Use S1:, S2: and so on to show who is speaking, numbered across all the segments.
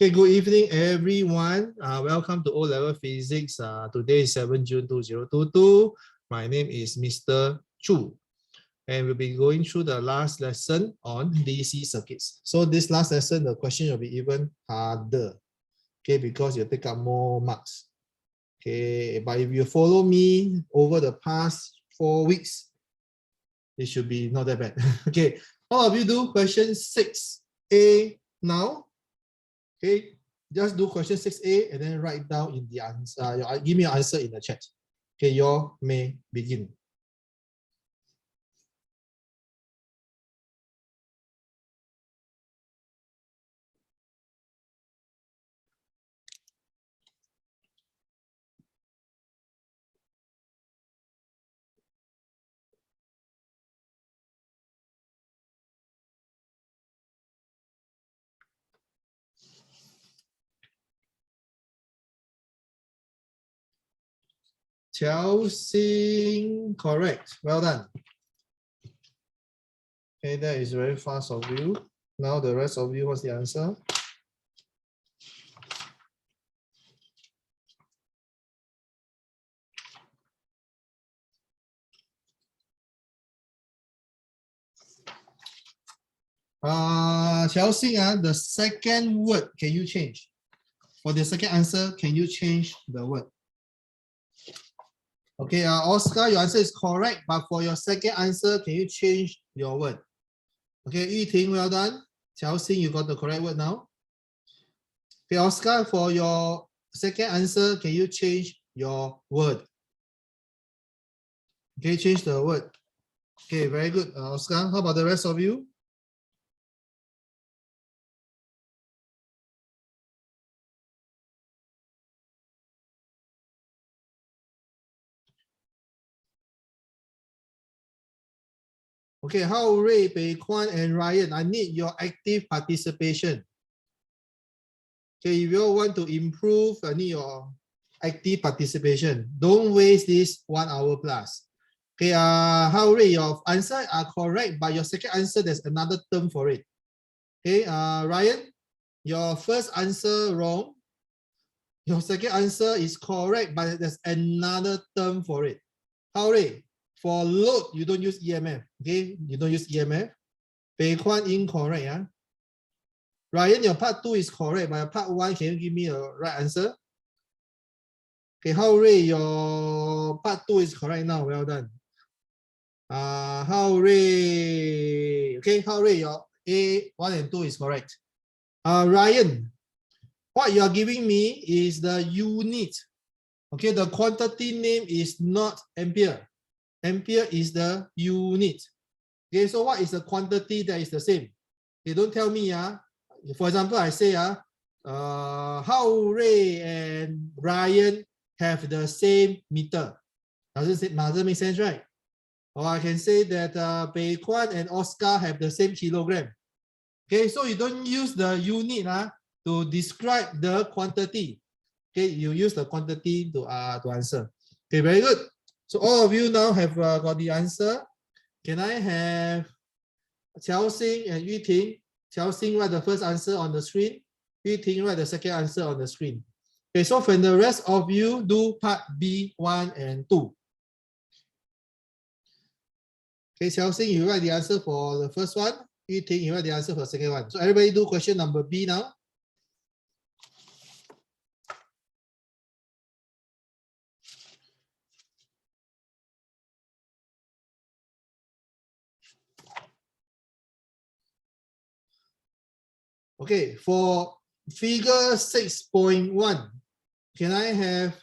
S1: Okay, good evening, everyone. Welcome to O-Level Physics. Today is 7 June 2022. My name is Mr. Chu, and we'll be going through the last lesson on DC circuits. So this last lesson, the question will be even harder, okay, because you take up more marks. Okay, but if you follow me over the past 4 weeks, it should be not that bad. Okay, all of you do question 6A now. Okay, just do question 6A and then write down in the answer. Give me your answer in the chat. Okay, you may begin. Chelsea, correct. Well done. Okay, that is very fast of you. Now the rest of you, what's the answer? Chelsea, the second word, can you change? For the second answer, can you change the word? Okay, Oscar, your answer is correct, but for your second answer, can you change your word? Okay, Yuting, well done. Chelsea, you got the correct word now. Okay, Oscar, for your second answer, can you change your word? Okay, change the word. Okay, very good, Oscar. How about the rest of you? Okay, Hao Rui, Bei Kwan, and Ryan, I need your active participation. Okay, if you want to improve, I need your active participation. Don't waste this 1 hour plus. Okay, Hao Rui, your answer are correct, but your second answer, there's another term for it. Okay, Ryan, your first answer wrong. Your second answer is correct, but there's another term for it. Hao Rui, for load, you don't use EMF. Okay, you don't use EMF. Bei Kwan, incorrect. Yeah? Ryan, your part 2 is correct, but your part 1, can you give me a right answer? Okay, Hao Rui, your part 2 is correct now. Well done. Hao Rui. Okay, Hao Rui, your A1 and 2 is correct. Ryan, what you are giving me is the unit. Okay, the quantity name is not ampere. Ampere is the unit. Okay, so what is the quantity that is the same? Okay, don't tell me. For example, I say Hao Rui and Ryan have the same meter. Does it make sense, right? Or I can say that Bei Kwan and Oscar have the same kilogram. Okay, so you don't use the unit to describe the quantity. Okay, you use the quantity to answer. Okay, very good. So all of you now have got the answer. Can I have Chelsea and Yuting? Chelsea write the first answer on the screen. Yuting write the second answer on the screen. Okay, so for the rest of you, do part B1 and 2. Okay, Chelsea, you write the answer for the first one. Yuting, you write the answer for the second one. So everybody do question number B now. Okay, for figure 6.1, can I have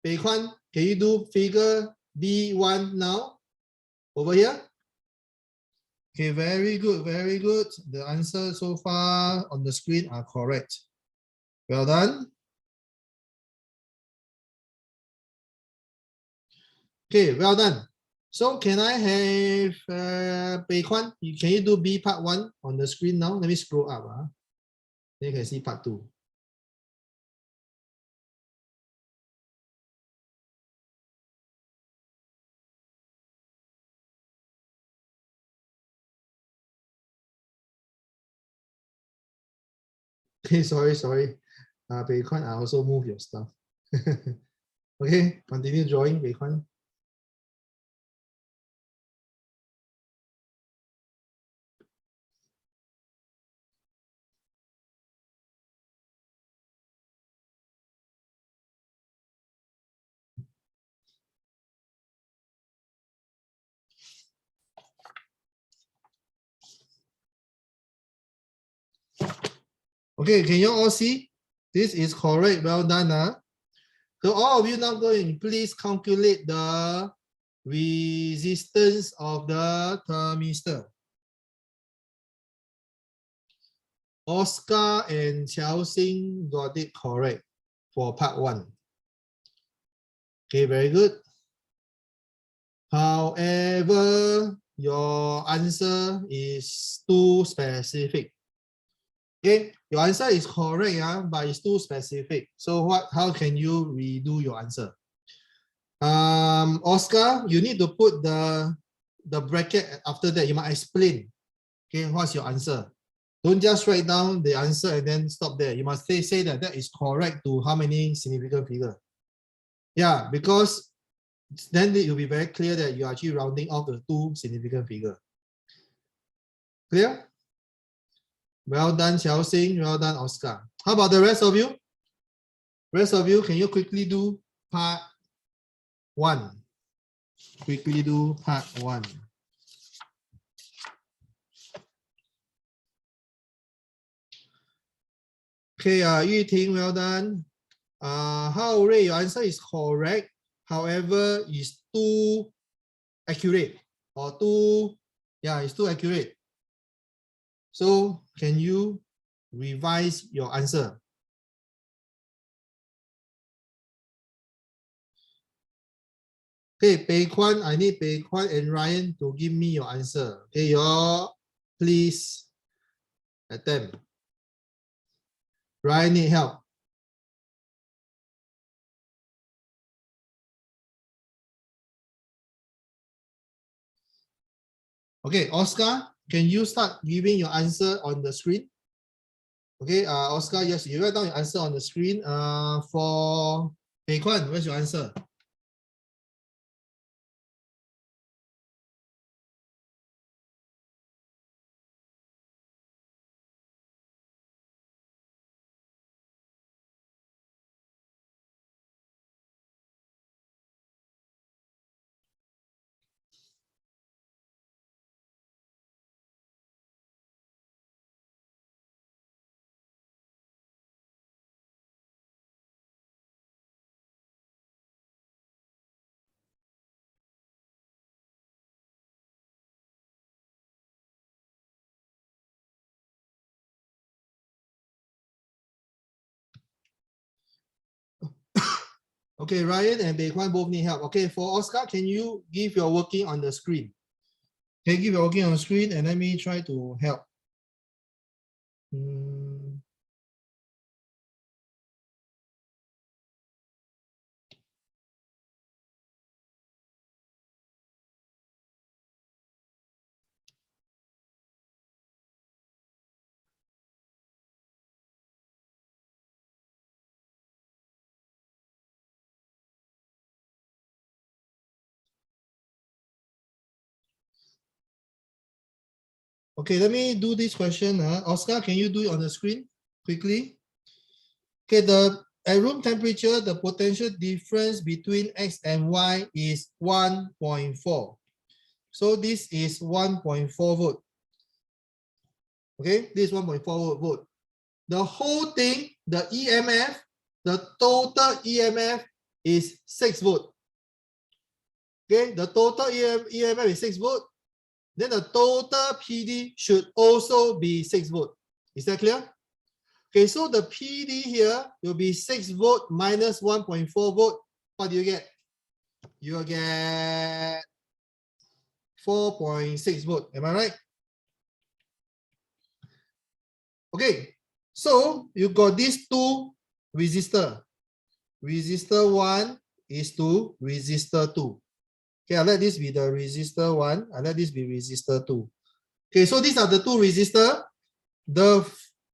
S1: Bei Kwan? Can you do figure B1 now? Over here? Okay, very good, very good. The answers so far on the screen are correct. Well done. Okay, well done. So can I have Bei Kwan? Can you do B part 1 on the screen now? Let me scroll up. Then you can see part 2. Okay, sorry. Bei Kwan, I also move your stuff. Okay, continue drawing, Bei Kwan. Okay, can you all see? This is correct. Well done. So all of you now go and please calculate the resistance of the thermistor. Oscar and Xiaoxing got it correct for part 1. Okay, very good. However, your answer is too specific. Okay, your answer is correct, but it's too specific. So how can you redo your answer? Oscar, you need to put the bracket after that. You must explain. Okay, what's your answer? Don't just write down the answer and then stop there. You must say that that is correct to how many significant figure. Yeah, because then it will be very clear that you are actually rounding off the 2 significant figure. Clear? Well done, Xiaoxing. Well done, Oscar. How about the rest of you? Rest of you, can you quickly do part 1? Quickly do part 1. Okay, Yuting, well done. How Ray, your answer is correct. However, it's too accurate or too, it's too accurate. So can you revise your answer? Okay, Bei Kwan, I need Bei Kwan and Ryan to give me your answer. Okay, you all please attempt. Ryan need help. Okay, Oscar, can you start giving your answer on the screen? Okay, Oscar, yes, you write down your answer on the screen. For Bei Kwan, where's your answer? Okay, Ryan and Bei Kwan both need help. Okay, for Oscar, can you give your working on the screen? Okay, give your working on the screen and let me try to help. Okay, let me do this question. Oscar, can you do it on the screen quickly? Okay, at room temperature, the potential difference between X and Y is 1.4. So this is 1.4 volt. Okay, this is 1.4 volt. The whole thing, the EMF, the total EMF is 6 volt. Okay, the total EMF is 6 volt. Then the total PD should also be 6 volt. Is that clear? Okay, so the PD here will be 6 volt minus 1.4 volt. What do you get? You will get 4.6 volt. Am I right? Okay, so you got these 2 resistor. Resistor 1 is to resistor 2. Okay, I'll let this be the resistor 1. I'll let this be resistor 2. Okay, so these are the 2 resistor. The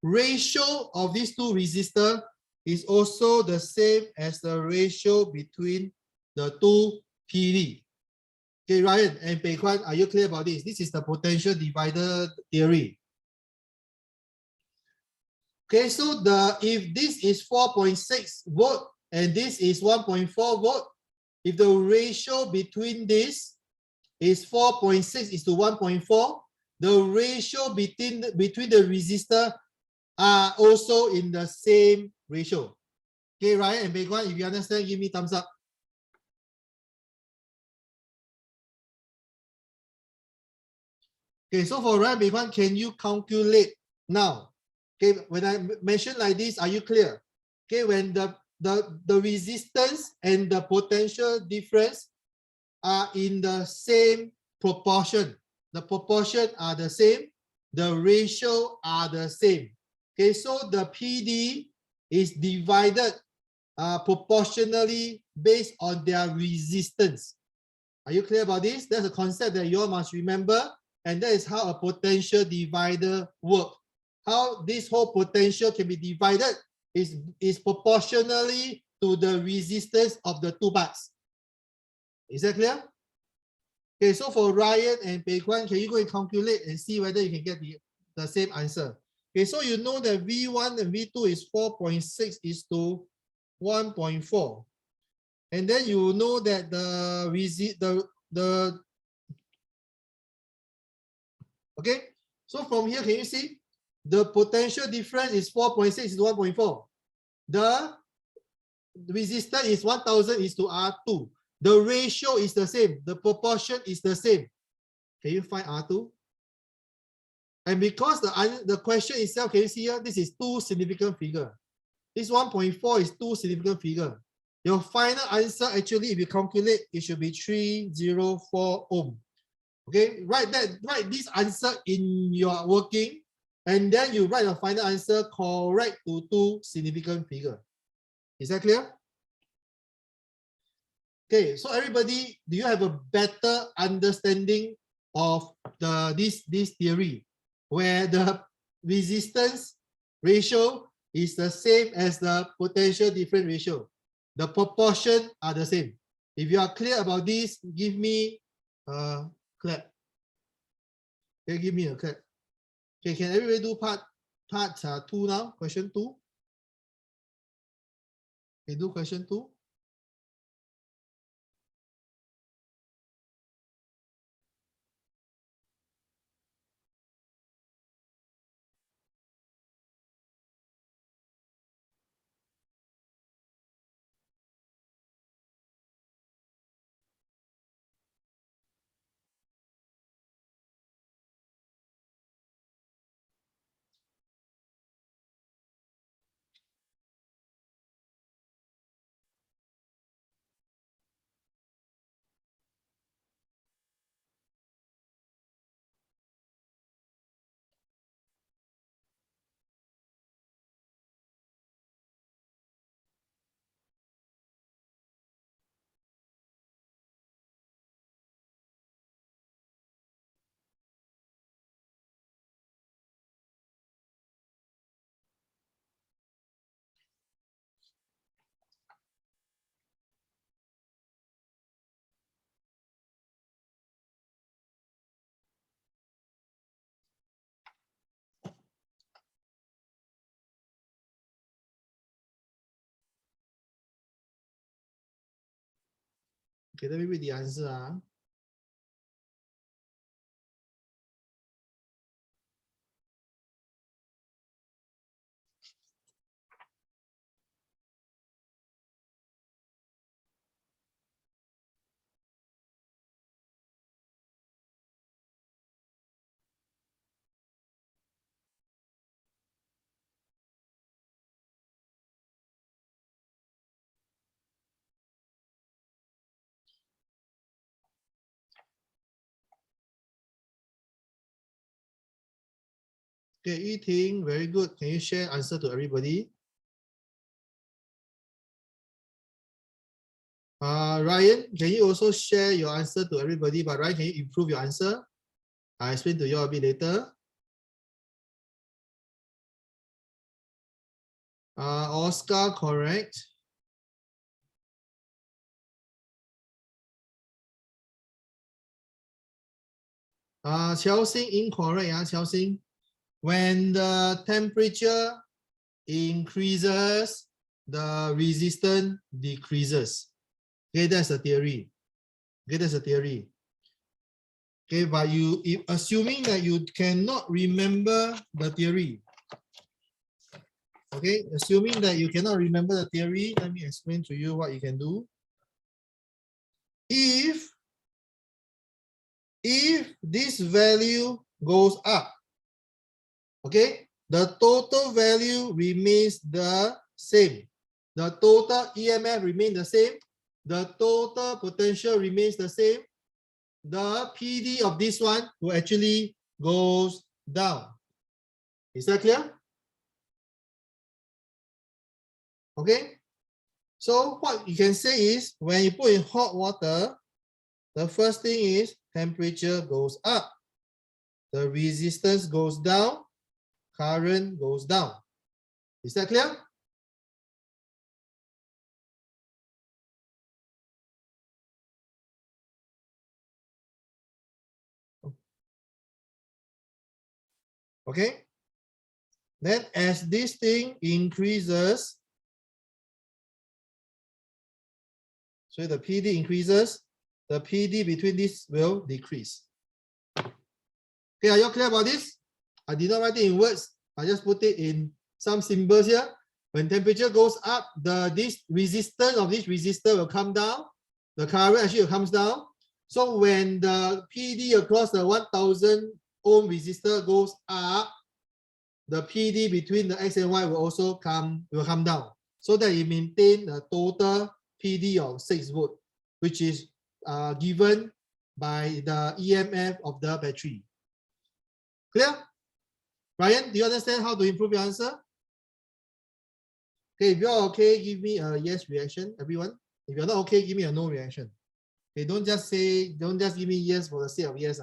S1: ratio of these two resistors is also the same as the ratio between the two PD. Okay, Ryan and Pei Kuan, are you clear about this? This is the potential divider theory. Okay, so if this is 4.6 volt and this is 1.4 volt, if the ratio between this is 4.6 is to 1.4, the ratio between the resistor are also in the same ratio. Okay, Ryan and Pei Kuan, if you understand, give me thumbs up. Okay, so for Ryan and Pei Kuan, can you calculate now? Okay, when I mention like this, are you clear? Okay, when the resistance and the potential difference are in the same proportion, the proportion are the same, the ratio are the same. Okay, so the PD is divided proportionally based on their resistance. Are you clear about this? That's a concept that you all must remember, and that is how a potential divider works. How this whole potential can be divided is proportionally to the resistance of the two parts. Is that clear? Okay, so for Ryan and Pei Kuan, can you go and calculate and see whether you can get the same answer? Okay, so you know that V1 and V2 is 4.6 is to 1.4. And then you know that okay, so from here, can you see the potential difference is 4.6 to 1.4. The resistance is 1000 is to R2. The ratio is the same. The proportion is the same. Can you find R2? And because the question itself, can you see here? This is two significant figure. This 1.4 is two significant figure. Your final answer, actually, if you calculate, it should be 304 ohm. Okay, write this answer in your working, and then you write the final answer correct to two significant figure. Is that clear? Okay, so everybody, do you have a better understanding of this theory, where the resistance ratio is the same as the potential difference ratio? The proportion are the same. If you are clear about this, give me a clap. Okay, give me a clap. Okay, can everybody do part 2 now? Question 2. Okay, do question 2. Okay, let me read the answer. Okay, Yiting, very good. Can you share answer to everybody? Ryan, can you also share your answer to everybody? But Ryan, can you improve your answer? I'll explain to you a bit later. Oscar, correct. Chelsea, incorrect. Chelsea. When the temperature increases, the resistance decreases. Okay, that's a theory. Okay, that's a theory. Okay, but assuming that you cannot remember the theory. Okay, assuming that you cannot remember the theory, let me explain to you what you can do. If this value goes up, okay, the total value remains the same. The total EMF remains the same. The total potential remains the same. The PD of this one will actually goes down. Is that clear? Okay. So what you can say is when you put in hot water, the first thing is temperature goes up. The resistance goes down. Current goes down. Is that clear? Okay. Then as this thing increases, so the PD increases, the PD between this will decrease. Okay, are you clear about this? I did not write it in words. I just put it in some symbols here. When temperature goes up, this resistance of this resistor will come down. The current actually comes down. So when the PD across the 1000 ohm resistor goes up, the PD between the X and Y will also come down, so that you maintain a total PD of 6 volt, which is given by the EMF of the battery. Clear? Ryan, do you understand how to improve your answer? Okay, if you're okay, give me a yes reaction, everyone. If you're not okay, give me a no reaction. Okay, don't just give me yes for the sake of yes.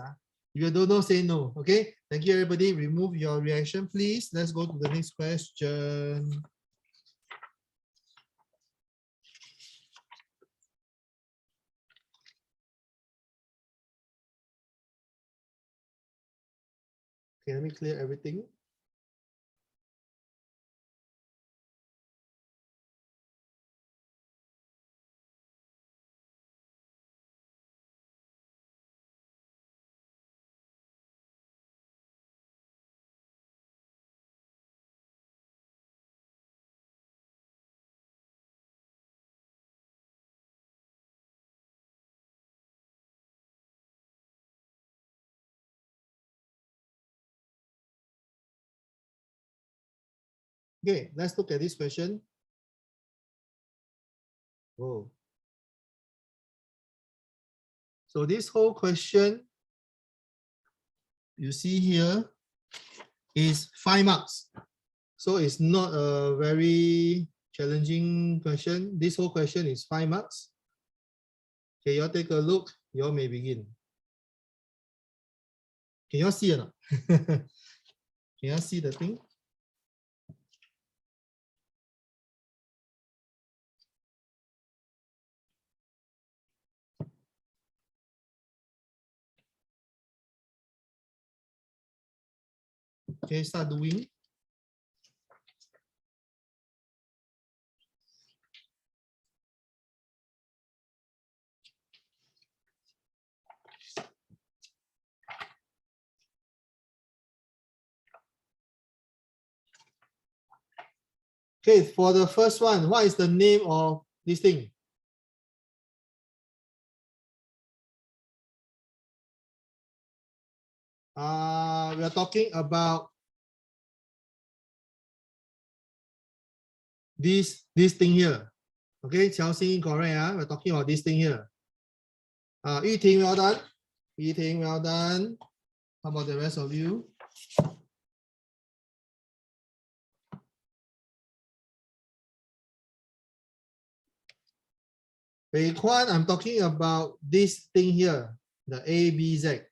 S1: If you don't know, say no. Okay, thank you, everybody. Remove your reaction, please. Let's go to the next question. Okay, let me clear everything. Okay, let's look at this question. Oh. So this whole question you see here is 5 marks. So it's not a very challenging question. This whole question is 5 marks. Okay, you all take a look. You all may begin. Can you all see or not? Can you all see the thing? Okay, start doing. Okay, for the first one, what is the name of this thing? We are talking about this thing here. Okay, Chelsea, correct. We're talking about this thing here. Yu Ting, well done. Yu Ting, well done. How about the rest of you? Wei Kwan, I'm talking about this thing here, the ABZ.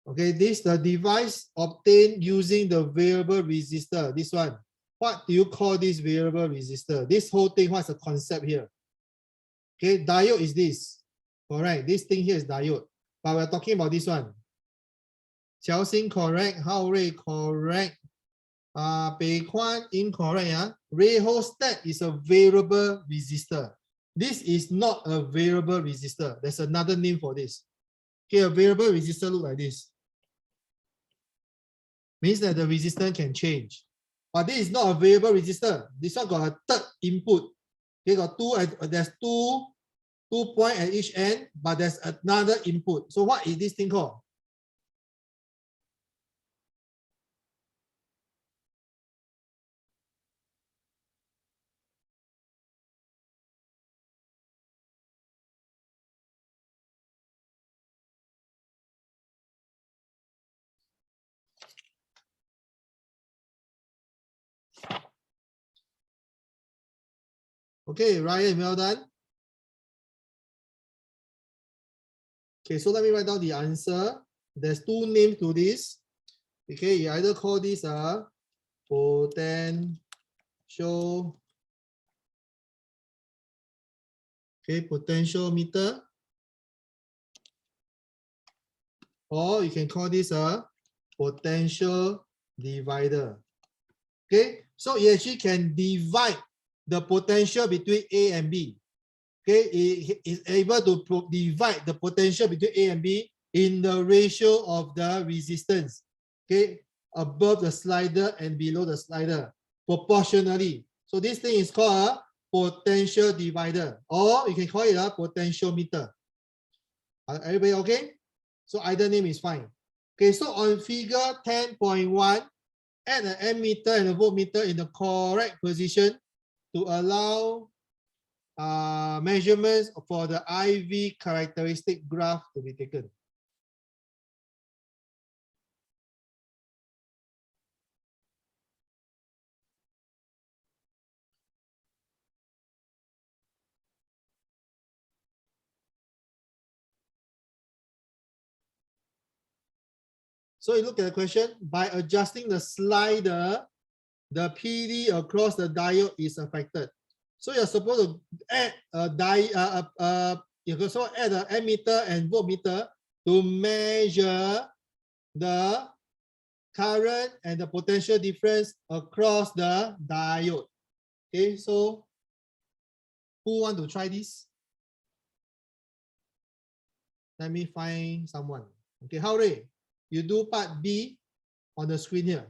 S1: Okay, this the device obtained using the variable resistor, this one. What do you call this variable resistor? This whole thing, what's the concept here? Okay, diode is this. Correct. This thing here is diode. But we're talking about this one. Xiaoxing correct. Hao Rui correct. Bei Kuan incorrect. Resistor is a variable resistor. This is not a variable resistor. There's another name for this. Okay, a variable resistor look like this. Means that the resistance can change. But this is not a variable resistor. This one got a third input. Okay, got there's two points at each end, but there's another input. So what is this thing called? Okay, Ryan, well done. Okay, so let me write down the answer. There's two names to this. Okay, you either call this a potential, potential meter, or you can call this a potential divider. Okay, so you actually can divide the potential between A and B. Okay, it is able to divide the potential between A and B in the ratio of the resistance. Okay, above the slider and below the slider proportionally. So this thing is called a potential divider, or you can call it a potentiometer. Everybody okay? So either name is fine. Okay, so on figure 10.1, add an ammeter and a voltmeter in the correct position to allow measurements for the IV characteristic graph to be taken. So you look at the question, by adjusting the slider, the PD across the diode is affected. So you're supposed to add you can also add an ammeter and voltmeter to measure the current and the potential difference across the diode. Okay, so who want to try this? Let me find someone. Okay, Haori, you do part B on the screen here.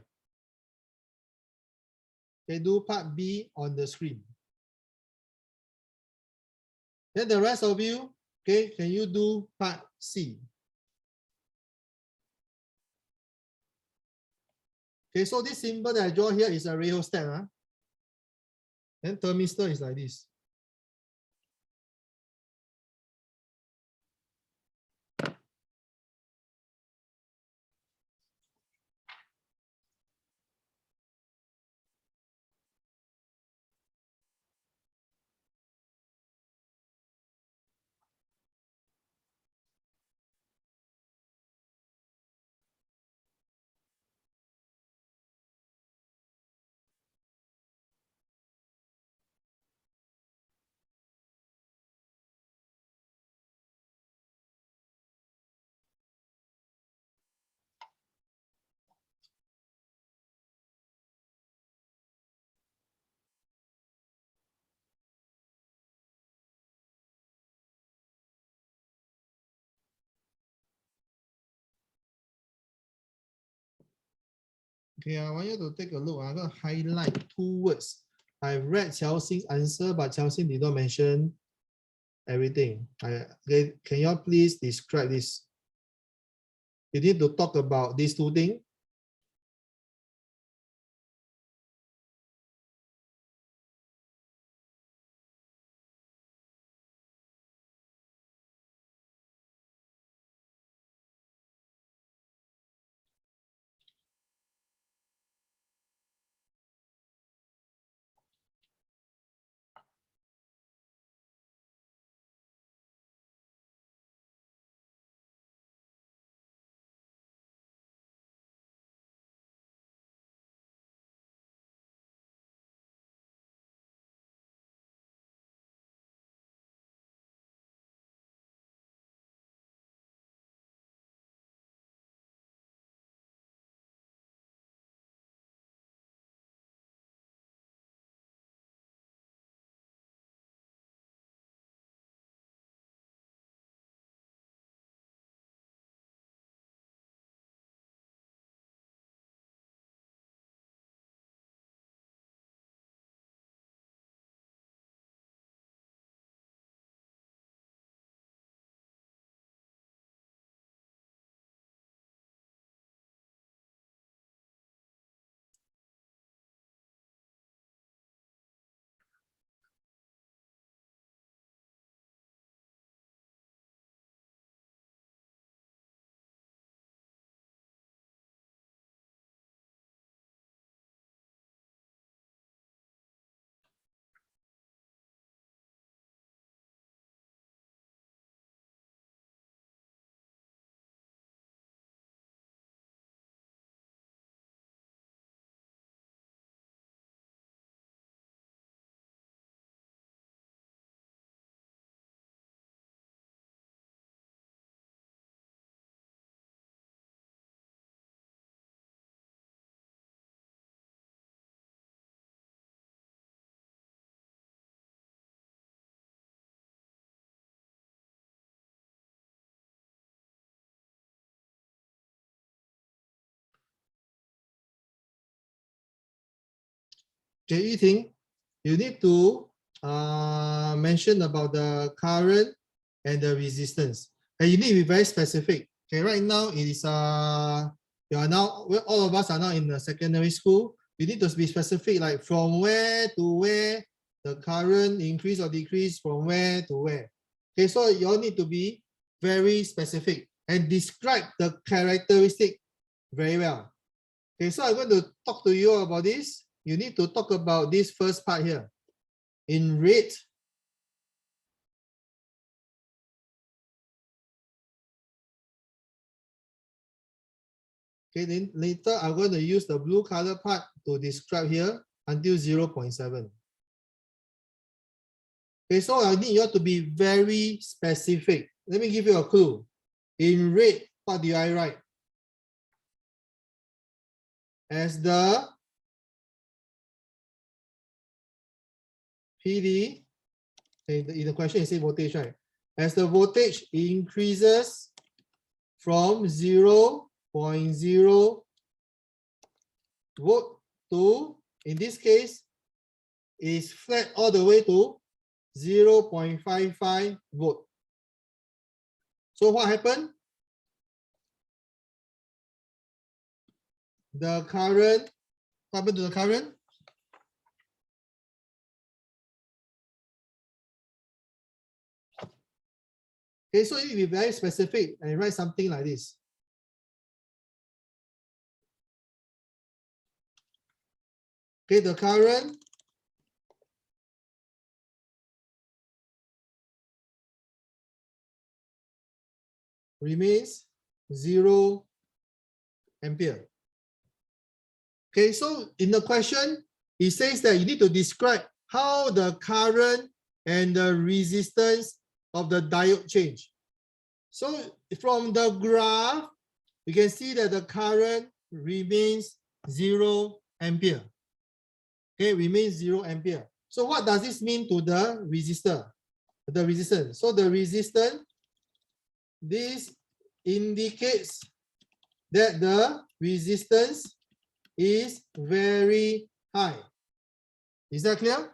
S1: Okay, do part B on the screen. Then the rest of you, okay, can you do part C? Okay, so this symbol that I draw here is a rheostat. Then thermistor is like this. Okay, I want you to take a look. I'm going to highlight two words. I read Xiaoxing's answer, but Xiaoxing did not mention everything. Okay, can you please describe this? You need to talk about these two things. Okay, Yiting, you need to mention about the current and the resistance. And you need to be very specific. Okay, right now it is you are now, all of us are now in the secondary school. You need to be specific, like from where to where the current increase or decrease, from where to where. Okay, so you all need to be very specific and describe the characteristic very well. Okay, so I'm going to talk to you about this. You need to talk about this first part here. In red, okay, then later I'm going to use the blue color part to describe here until 0.7. Okay, so I need you to be very specific. Let me give you a clue. In red, what do I write? As the PD, in the question it says voltage, right? As the voltage increases from 0.0 volt to, in this case, is flat all the way to 0.55 volt. So what happened? The current, what happened to the current? Okay, so you be very specific and write something like this. Okay, the current remains 0 ampere. Okay, so in the question, it says that you need to describe how the current and the resistance of the diode change. So from the graph, you can see that the current remains 0 ampere. Okay, remains 0 ampere. So what does this mean to the resistor? The resistance. So the resistance, this indicates that the resistance is very high. Is that clear?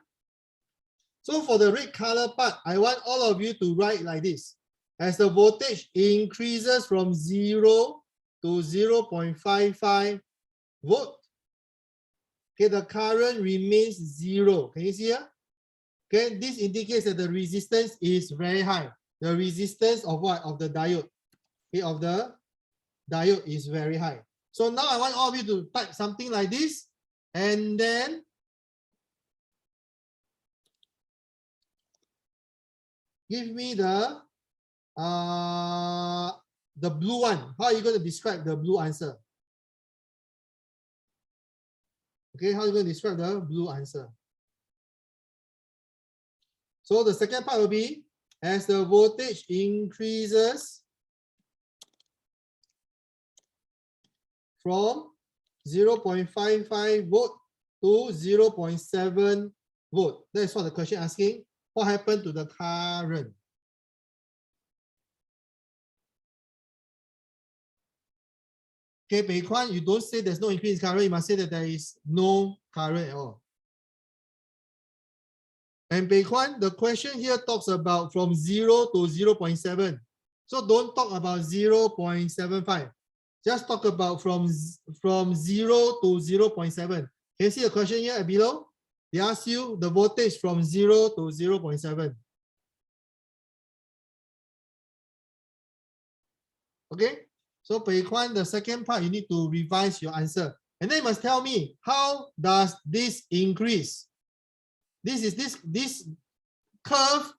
S1: So for the red color part, I want all of you to write like this. As the voltage increases from 0 to 0.55 volt, okay, the current remains 0. Can you see here? Okay, this indicates that the resistance is very high. The resistance of what? Of the diode. Okay, of the diode is very high. So now I want all of you to type something like this, and then give me the blue one. How are you going to describe the blue answer? Okay, how are you going to describe the blue answer? So the second part will be, as the voltage increases from 0.55 volt to 0.7 volt. That's what the question asking. What happened to the current? Okay, Pei Kwan, you don't say there's no increase in current, you must say that there is no current at all. And Pei Kwan, the question here talks about from 0 to 0.7. So don't talk about 0.75. Just talk about from 0 to 0.7. Can you see the question here below? They ask you the voltage from 0 to 0.7. Okay, so Pei Kwan, the second part, you need to revise your answer. And then you must tell me, how does this increase? This is this curve.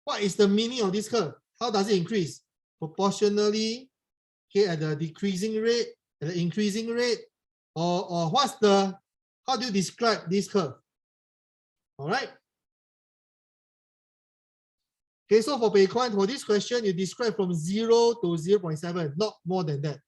S1: What is the meaning of this curve? How does it increase? Proportionally, okay, at the decreasing rate, at the increasing rate, or what's the, how do you describe this curve? All right. Okay, so for Pei Kwan, for this question, you describe from 0 to 0.7, not more than that.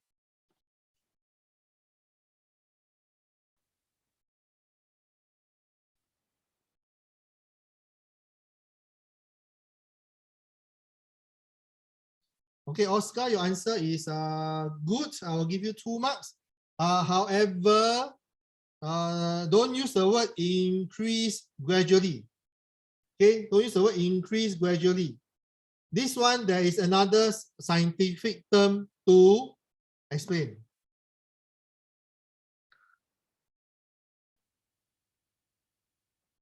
S1: Okay, Oscar, your answer is good. I will give you 2 marks. However, don't use the word increase gradually. Okay, don't use the word increase gradually. This one, there is another scientific term to explain.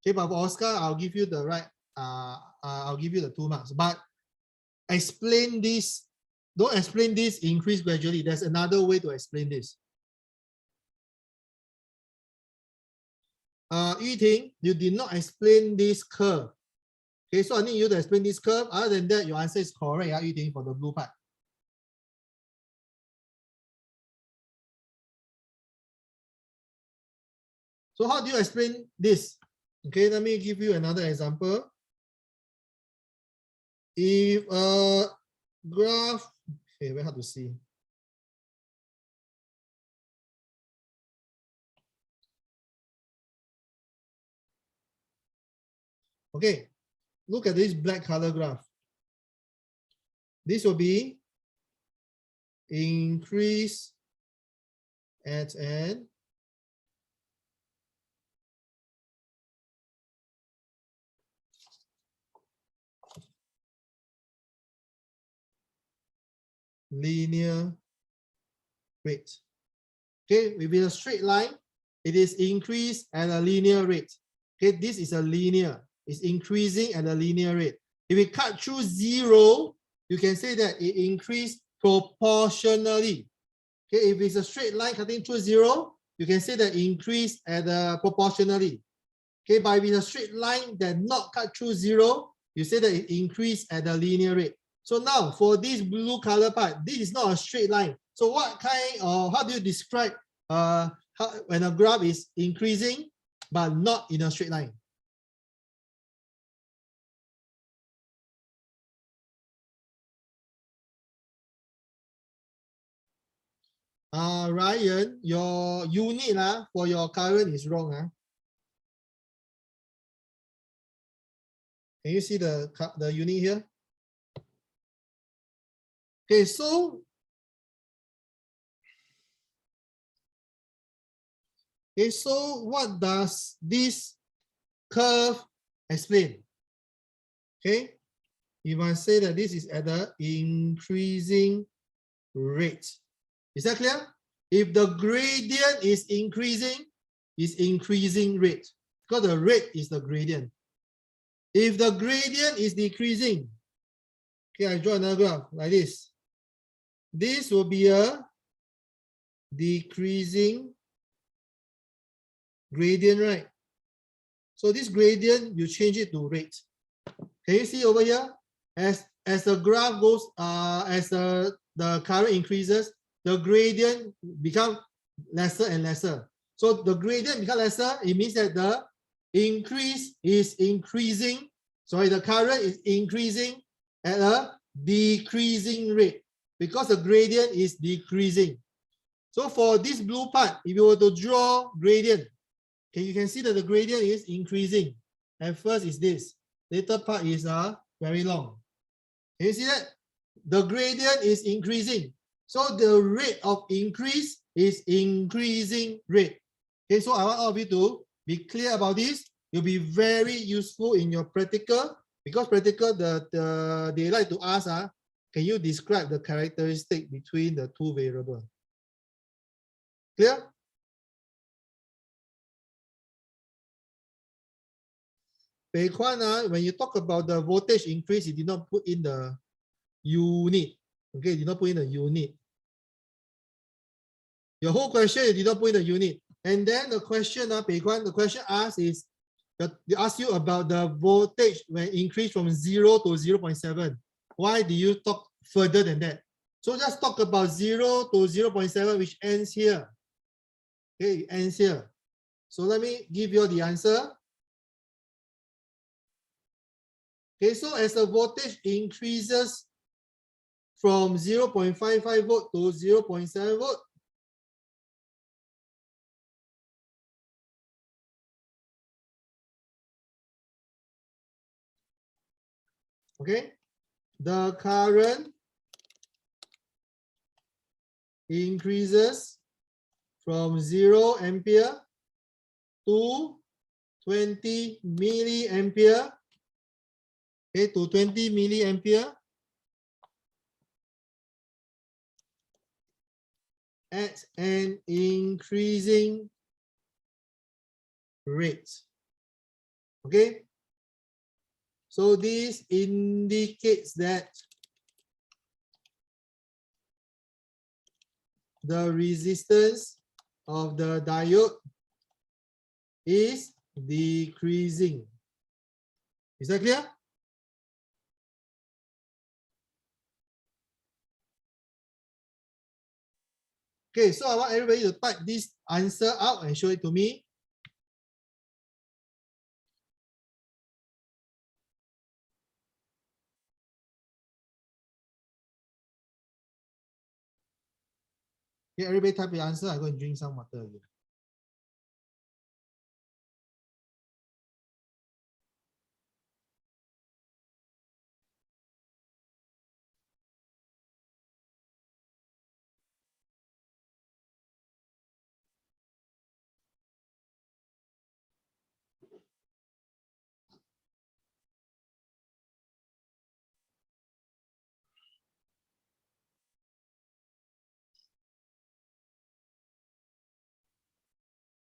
S1: Okay, but for Oscar, I'll give you the right, I'll give you the 2 marks. But explain this, don't explain this increase gradually. There's another way to explain this. Yuting, you did not explain this curve. Okay, so I need you to explain this curve. Other than that, your answer is correct, Yuting, for the blue part. So how do you explain this? Okay, let me give you another example. If a graph, okay, very hard to see. Okay, look at this black color graph. This will be increase at an linear rate. Okay, if it's a straight line, it is increase at a linear rate. Okay, this is a linear, it's increasing at a linear rate. If we cut through 0, you can say that it increased proportionally. Okay, if it's a straight line cutting through 0, you can say that increase at a proportionally. Okay, but if it's a straight line that not cut through 0, you say that it increase at a linear rate. So now for this blue color part, this is not a straight line. So what kind of, how do you describe when a graph is increasing but not in a straight line? Ryan, your unit for your current is wrong. Can you see the unit here? Okay, so what does this curve explain? Okay, if I say that this is at the increasing rate, is that clear? If the gradient is increasing, it's increasing rate because the rate is the gradient. If the gradient is decreasing, okay, I draw another graph like this. This will be a decreasing gradient, right? So this gradient, you change it to rate. Can you see over here? As the graph goes, as the current increases, the gradient become lesser and lesser. So the gradient become lesser, it means that the increase is increasing. Sorry, the current is increasing at a decreasing rate because the gradient is decreasing. So for this blue part, if you were to draw gradient, okay, you can see that the gradient is increasing. At first is this. Later part is very long. Can you see that? The gradient is increasing. So the rate of increase is increasing rate. Okay, so I want all of you to be clear about this. It'll be very useful in your practical because practical they like to ask, can you describe the characteristic between the two variables? Clear? Bei Kwan, when you talk about the voltage increase, you did not put in the unit. Okay, you did not put in the unit. Your whole question, you did not put in the unit. And then the question, Bei Kwan, the question asked is, they ask you about the voltage when increase from 0 to 0.7. Why do you talk further than that? So just talk about 0 to 0.7, which ends here. Okay, it ends here. So let me give you the answer. Okay, so as the voltage increases from 0.55 volt to 0.7 volt, okay, the current increases from 0 ampere to 20 milliampere. Okay, to 20 milliampere at an increasing rate. Okay, so this indicates that the resistance of the diode is decreasing. Is that clear? Okay, so I want everybody to type this answer out and show it to me. Okay, everybody type the answer. I'm going to drink some water again.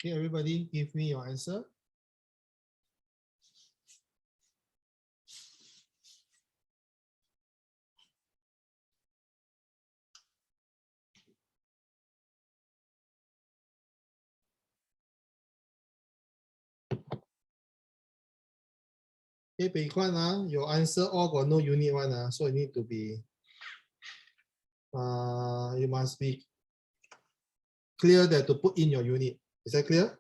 S1: Okay, everybody give me your answer. Okay, Pei Kwan, your answer all got no unit one, so you need to be, you must be clear that to put in your unit. Is that clear?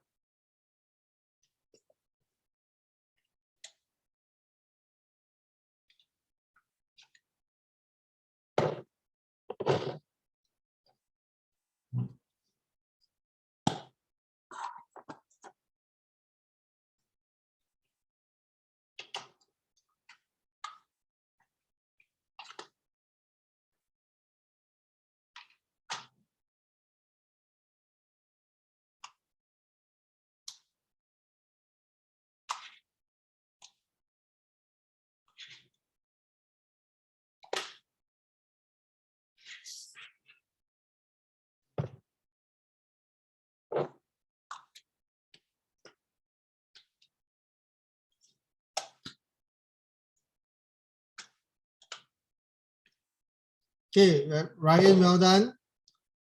S1: Okay, Ryan, well done.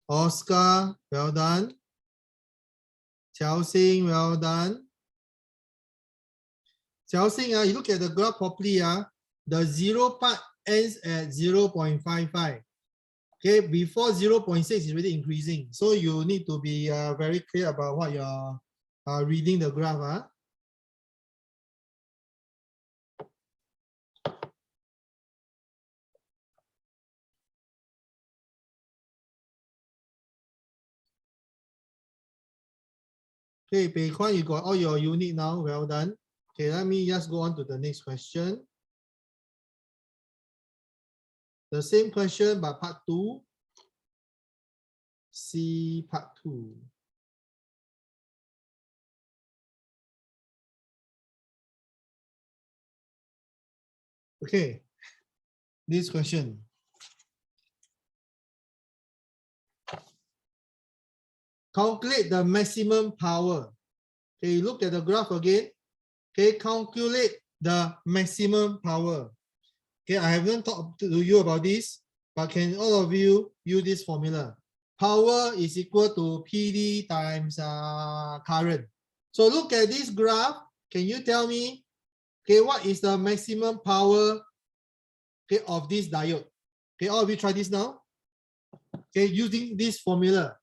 S1: Oscar, well done. Xiaoxing, well done. Xiaoxing, you look at the graph properly, the zero part ends at 0.55. Okay, before 0.6 is already increasing. So you need to be very clear about what you're reading the graph. Okay, Pei Kwan, you got all your unit now. Well done. Okay, let me just go on to the next question. The same question, but part 2. See part 2. Okay, this question. Calculate the maximum power. Okay, look at the graph again. Okay, calculate the maximum power. Okay, I haven't talked to you about this, but can all of you use this formula? Power is equal to PD times current. So look at this graph. Can you tell me, okay, what is the maximum power, okay, of this diode? Okay, all of you try this now. Okay, using this formula,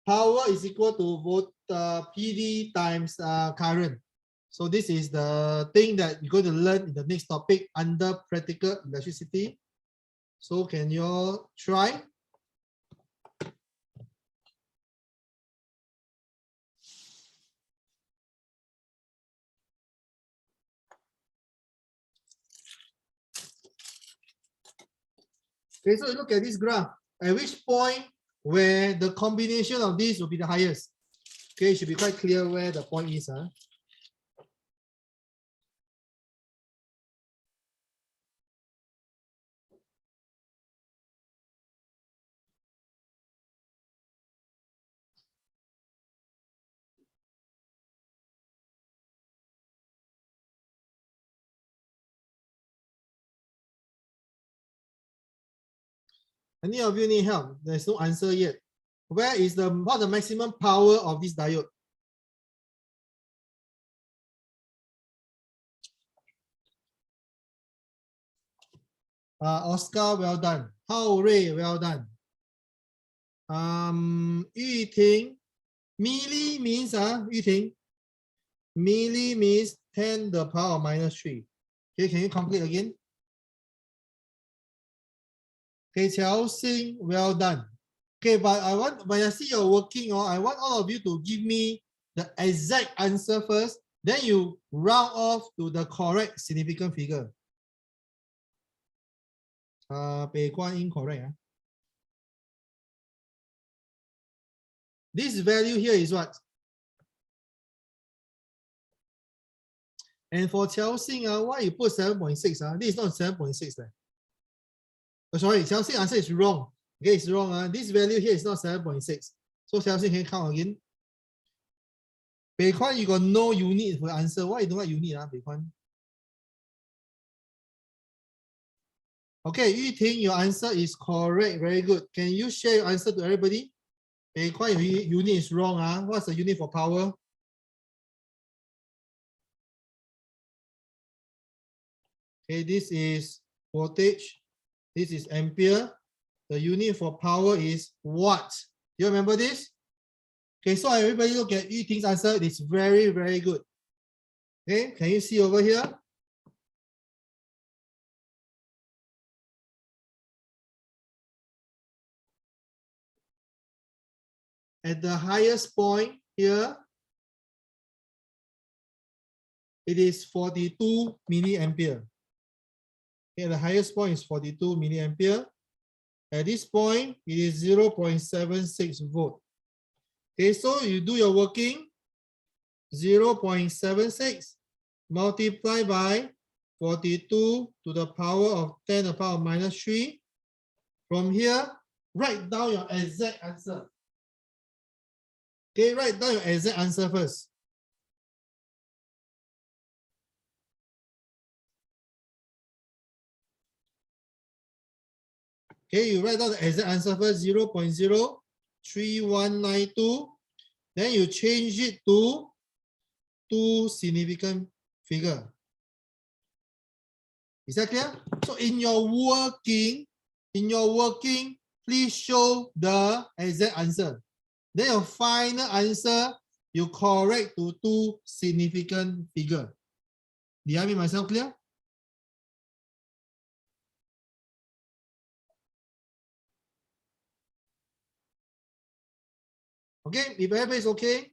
S1: power is equal to PD times current. So this is the thing that you're going to learn in the next topic under practical electricity. So can you all try? Okay, so look at this graph. At which point where the combination of these will be the highest? Okay, it should be quite clear where the point is. Any of you need help? There's no answer yet. Where is what's the maximum power of this diode? Oscar, well done. Hao Rui, well done. Yu Ting, milli means Yu Ting, milli means 10 to the power of -3. Okay, can you complete again? Okay, Qiao Xing, well done. Okay, but I want, when I see you're working, I want all of you to give me the exact answer first, then you round off to the correct significant figure. Bei Guan incorrect. This value here is what? And for Qiao Xing, why you put 7.6? This is not 7.6. Oh, sorry, Qiao Xing answer is wrong. Okay, it's wrong. This value here is not 7.6. So Qiao Xing can count again. Bei Guan, you got no unit for answer. Why you don't like unit, Bei Guan? Okay, Yu Ting, your answer is correct. Very good. Can you share your answer to everybody? Bei Guan, your unit is wrong. What's the unit for power? Okay, this is voltage. This is ampere. The unit for power is watt. Do you remember this? Okay, so everybody look at Yu Ting's answer. It's very, very good. Okay, can you see over here? At the highest point here, it is 42 milliampere. Okay, the highest point is 42 milliampere. At this point, it is 0.76 volt. Okay, so you do your working, 0.76 multiplied by 42 to the power of 10 to the power of -3. From here, write down your exact answer. Okay, write down your exact answer first. Okay, you write down the exact answer first, 0.03192. Then you change it to 2 significant figure. Is that clear? So in your working, please show the exact answer. Then your final answer, you correct to 2 significant figure. Did I make myself clear? Okay, if everybody is okay,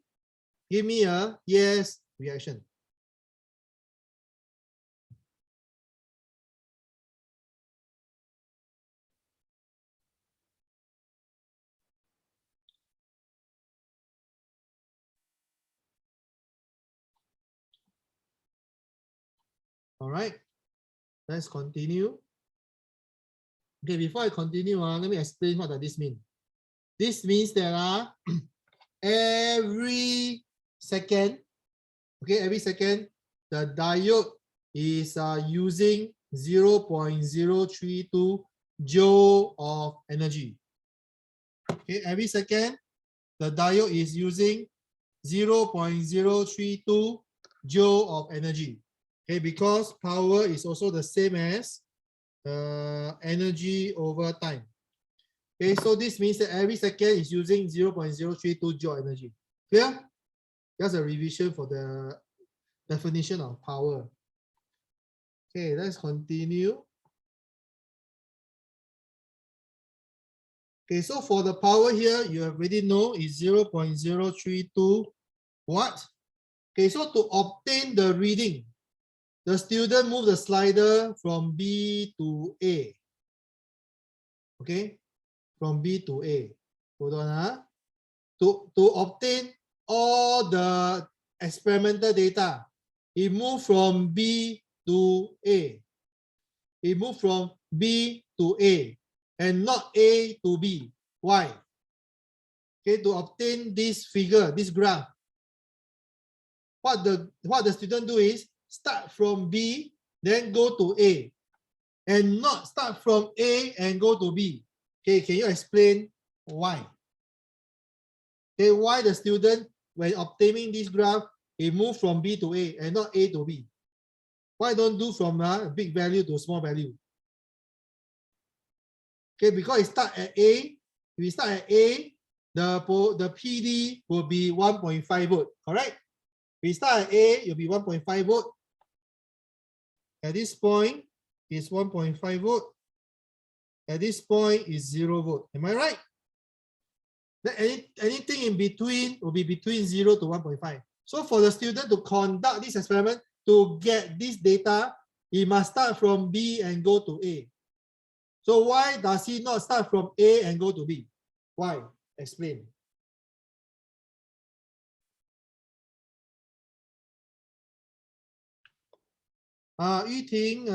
S1: give me a yes reaction. All right, let's continue. Okay, before I continue, let me explain what does this mean. This means that every second, okay, every second, the diode is using 0.032 joule of energy. Okay, every second, the diode is using 0.032 joule of energy. Okay, because power is also the same as energy over time. Okay, so this means that every second is using 0.032 joule energy. Clear? That's a revision for the definition of power. Okay, let's continue. Okay, so for the power here, you already know is 0.032 watt. Okay, so to obtain the reading, the student move the slider from B to A. Okay, from B to A. Hold on. To obtain all the experimental data. It moved from B to A. It moved from B to A and not A to B. Why? Okay, to obtain this figure, this graph, what the student do is start from B, then go to A, and not start from A and go to B. Okay, can you explain why? Okay, why the student, when obtaining this graph, it moved from B to A and not A to B? Why don't do from a big value to a small value? Okay, because it start at A. If we start at A, the PD will be 1.5 volt, correct? We start at A, it will be 1.5 volt. At this point, it's 1.5 volt. At this point, is 0 volt. Am I right? Then anything in between will be between 0 to 1.5. So for the student to conduct this experiment, to get this data, he must start from B and go to A. So why does he not start from A and go to B? Why? Explain. Yuting,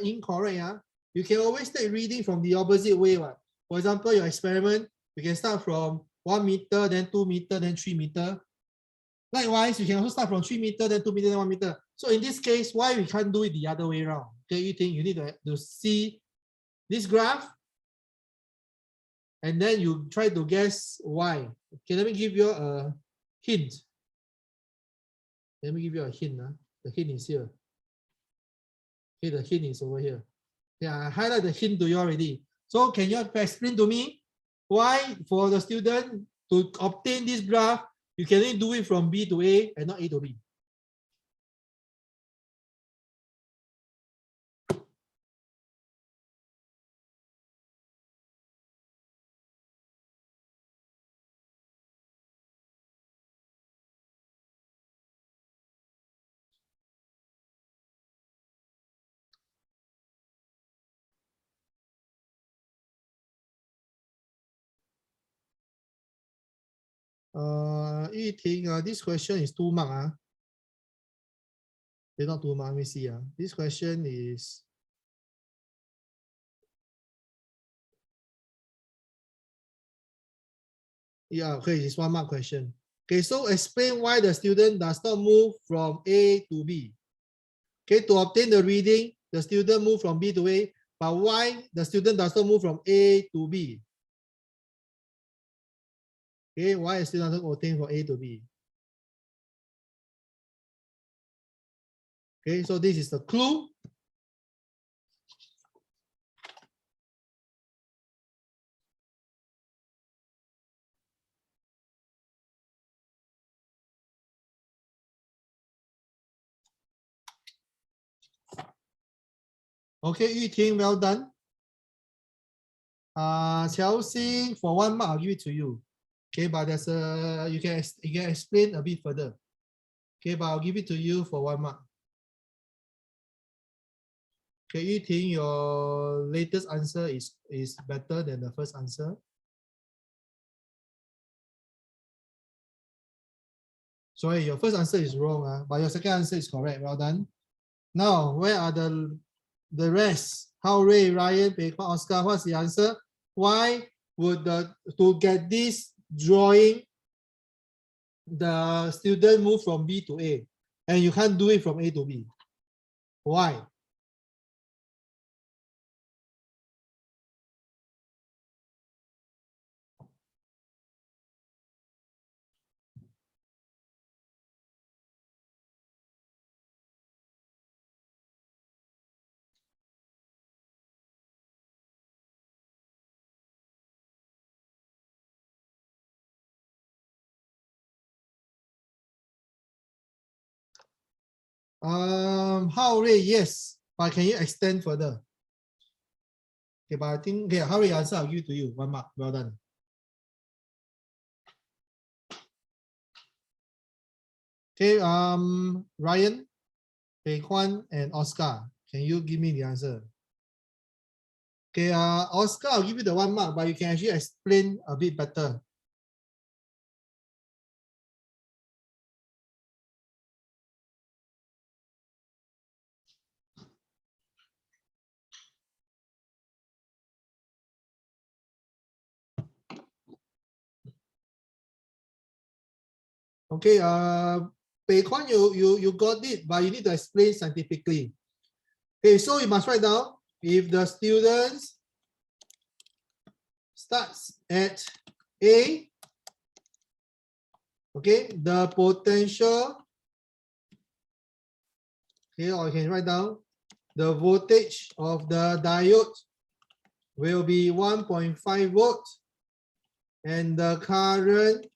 S1: incorrect. You can always take reading from the opposite way. For example, your experiment, you can start from 1 meter, then 2 meter, then 3 meter. Likewise, you can also start from 3 meter, then 2 meter, then 1 meter. So in this case, why we can't do it the other way around? Okay, Yuting, you need to see this graph, and then you try to guess why. Okay, let me give you a hint. Let me give you a hint. The hint is here. Okay, the hint is over here. Yeah, I highlight the hint to you already. So can you explain to me why for the student to obtain this graph, you can only do it from B to A and not A to B? Yiting, this question is 2 mark. It's not 2 mark. Let me see. This question is okay, it's 1 mark question. Okay, so explain why the student does not move from A to B. Okay, to obtain the reading, the student move from B to A, but why the student does not move from A to B? Okay, why the student doesn't obtain from A to B? Okay, so this is the clue. Okay, Yuting, well done. Chelsea, for 1 mark, I'll give it to you. Okay, but there's you can explain a bit further. Okay, but I'll give it to you for 1 mark. Okay, Yuting, your latest answer is better than the first answer. Sorry, your first answer is wrong, but your second answer is correct. Well done. Now, where are the rest? How Ray, Ryan, Pei Kwan, Oscar, what's the answer? Why would to get this drawing, the student move from B to A, and you can't do it from A to B? Why? How Ray, yes, but can you extend further? Okay, but I think how Ray answer, I'll give it to you. 1 mark. Well done. Okay, Ryan, Pei Kwan, and Oscar, can you give me the answer? Okay, Oscar, I'll give you the 1 mark, but you can actually explain a bit better. Okay, Beikwan, you got it, but you need to explain scientifically. Okay, so you must write down if the students starts at A, okay, the potential, okay, or you can write down the voltage of the diode will be 1.5 volts and the current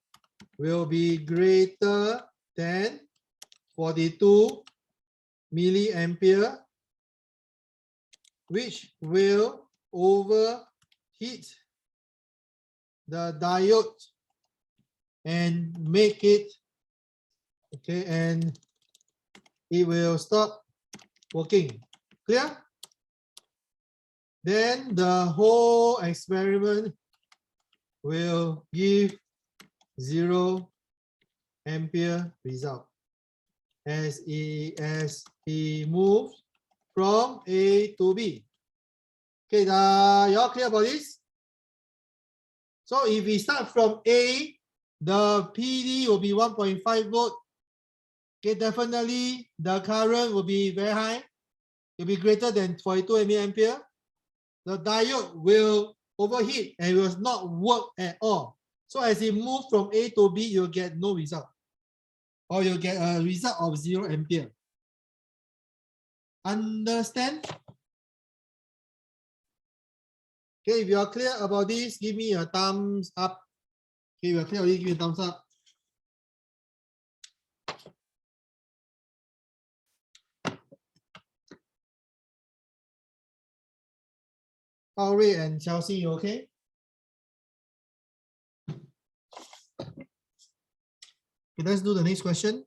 S1: will be greater than 42 milliampere, which will overheat the diode and make it, okay, and it will stop working. Clear? Then the whole experiment will give 0 ampere result as he moves from A to B. Okay, you all clear about this? So if we start from A, the PD will be 1.5 volt. Okay, definitely the current will be very high. It will be greater than 42 milliampere. The diode will overheat and will not work at all. So as it moves from A to B, you'll get no result. Or you'll get a result of 0 ampere. Understand? Okay, if you are clear about this, give me a thumbs up. Okay, if you are clear, give me a thumbs up. Auri and Chelsea, you okay? Okay, let's do the next question.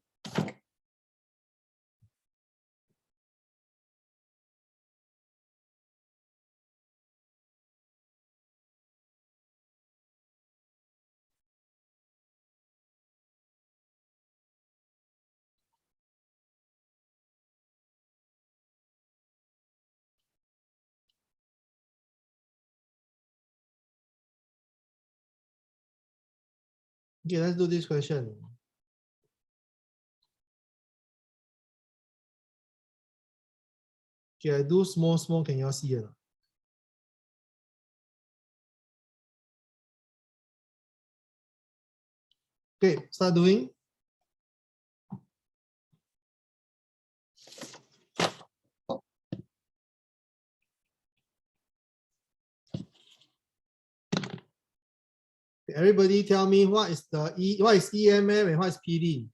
S1: Okay, let's do this question. Okay, I do small, can you all see it? Okay, start doing. Everybody tell me what is EMF and what is PD?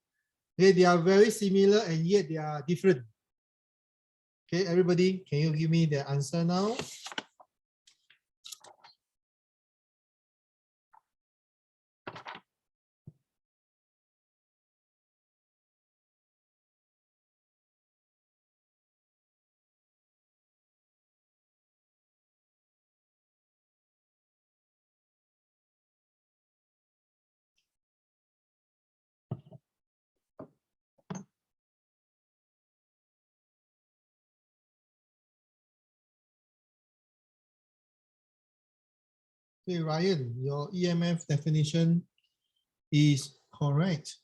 S1: Okay, they are very similar and yet they are different. Okay, everybody, can you give me the answer now? Okay, Ryan, your EMF definition is correct.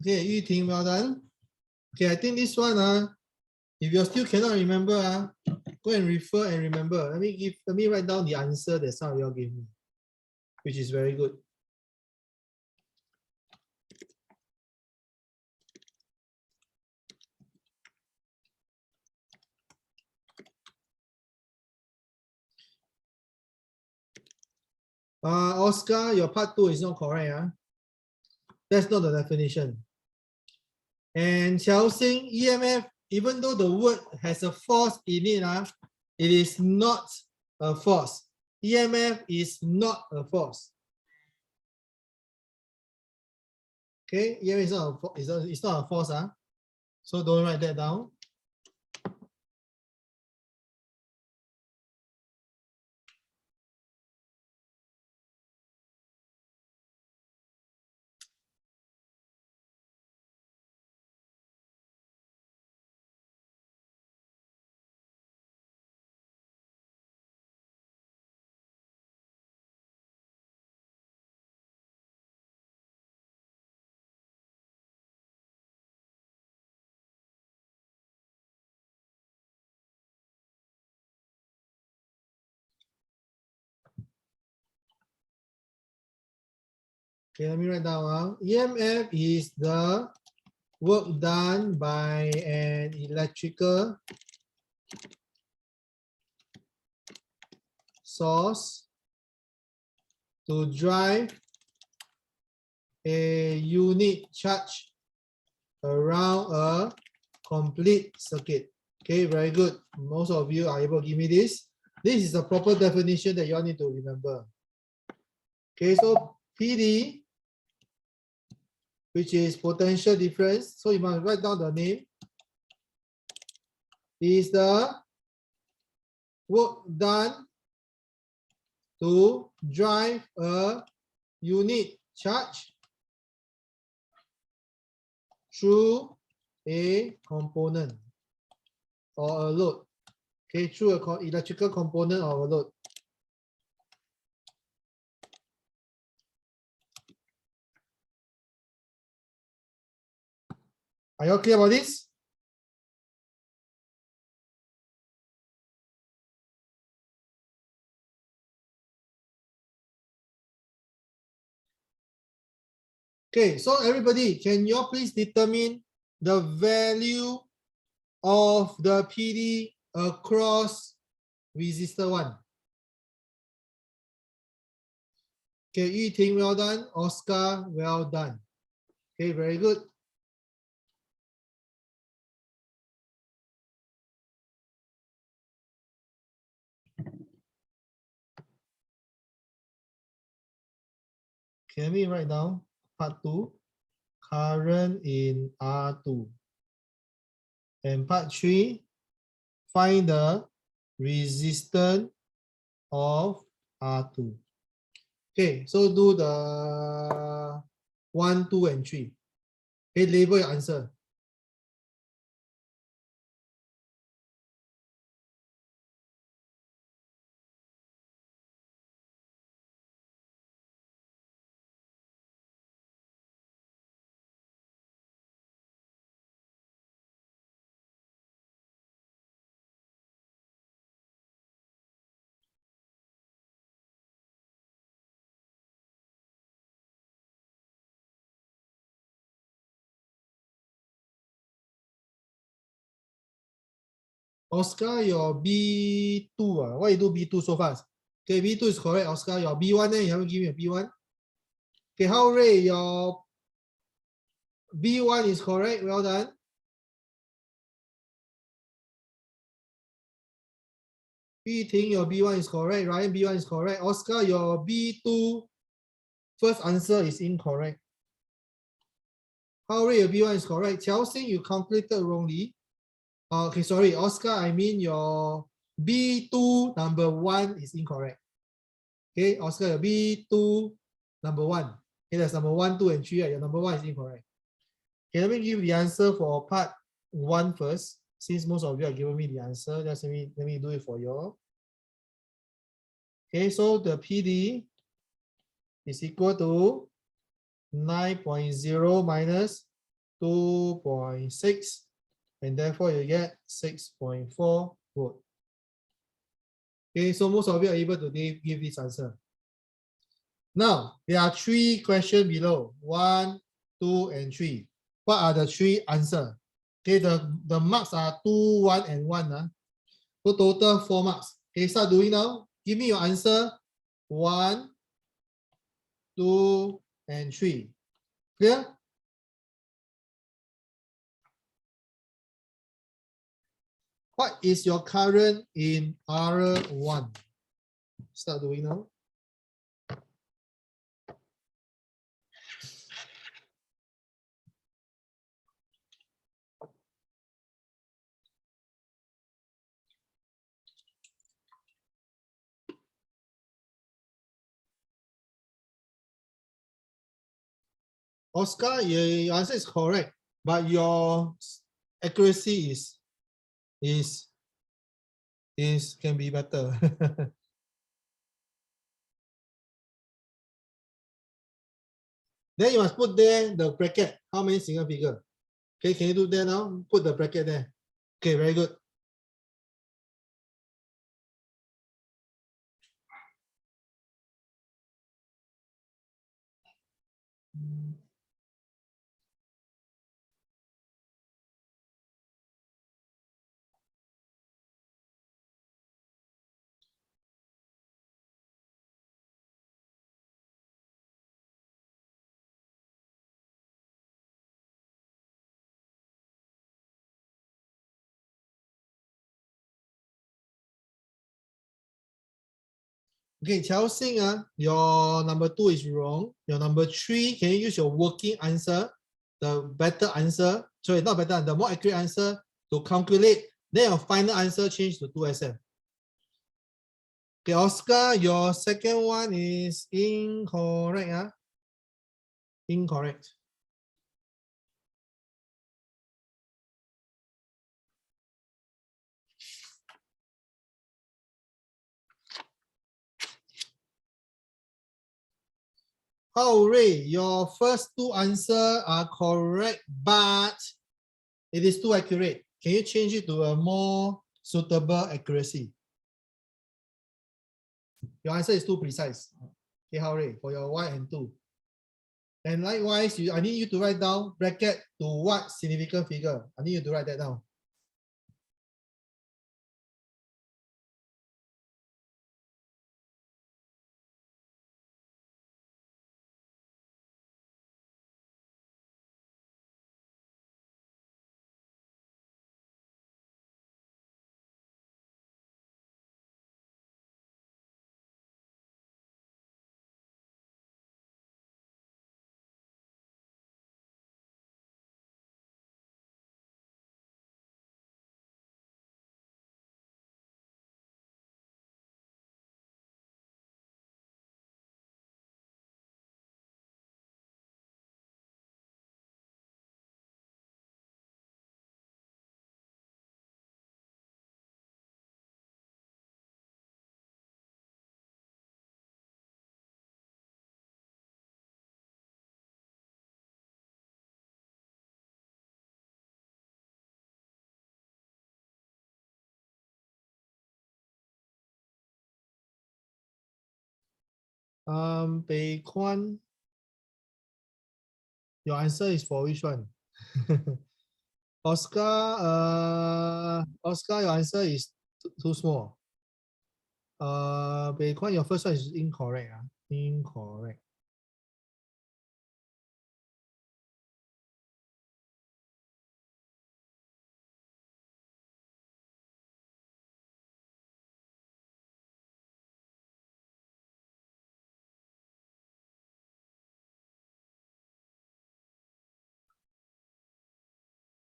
S1: Okay, Yuting, well done. Okay, I think this one, if you still cannot remember, go and refer and remember. Let me write down the answer that some of you all gave me, which is very good. Oscar, your part 2 is not correct. That's not the definition. And Xiaoxing, EMF, even though the word has a force in it, it is not a force. EMF is not a force. Okay, EMF is not a force. So don't write that down. Okay, let me write down. EMF is the work done by an electrical source to drive a unit charge around a complete circuit. Okay, very good. Most of you are able to give me this. This is the proper definition that you all need to remember. Okay, so PD, which is potential difference. So you must write down the name. Is the work done to drive a unit charge through a component or a load. Okay, through an electrical component or a load. Are you clear about this? Okay, so everybody, can you please determine the value of the PD across resistor 1? Okay, Yiting, well done. Oscar, well done. Okay, very good. Can we write down part 2? Current in R2. And part 3, find the resistance of R2. Okay, so do the 1, 2, and 3. Okay, label your answer. Oscar, your B2. Why you do B2 so fast? Okay, B2 is correct. Oscar, your B1, you haven't given me a B1. Okay, how Ray, your B1 is correct. Well done. Ting, your B1 is correct. Ryan, B1 is correct. Oscar, your B2 first answer is incorrect. How Ray, your B1 is correct. Chelsea, you calculated wrongly. Okay, sorry, Oscar, I mean your B2 number 1 is incorrect. Okay, Oscar, your B2 number 1. Okay, that's number 1, 2, and 3. Your number 1 is incorrect. Okay, let me give the answer for part 1 first. Since most of you are giving me the answer, just let me do it for you. Okay, so the PD is equal to 9.0 minus 2.6, and therefore you get 6.4 volt. Okay, so most of you are able to give this answer. Now, there are 3 questions below, 1, 2, and 3. What are the 3 answers? Okay, the marks are 2, 1, and 1. So total 4 marks. Okay, start doing now. Give me your answer. 1, 2, and 3. Clear? What is your current in R1? start doing now. Oscar, your answer is correct, but your accuracy is can be better. Then you must put there the bracket. How many single figure? Okay, can you do that now? Put the bracket there. Okay, very good. Okay, Chelsea, your number 2 is wrong. Your number 3, can you use your working answer, the better answer, sorry, not better, the more accurate answer to calculate, then your final answer change to 2SM. Okay, Oscar, your second one is incorrect. Incorrect. Oh, Ray, your first 2 answers are correct, but it is too accurate. Can you change it to a more suitable accuracy? Your answer is too precise. Okay, how Ray, for your 1 and 2. And likewise, I need you to write down bracket to what significant figure. I need you to write that down. Bei Kwan, your answer is for which one? Oscar, Oscar, your answer is too small. Bei Kwan, your first one is incorrect. Incorrect.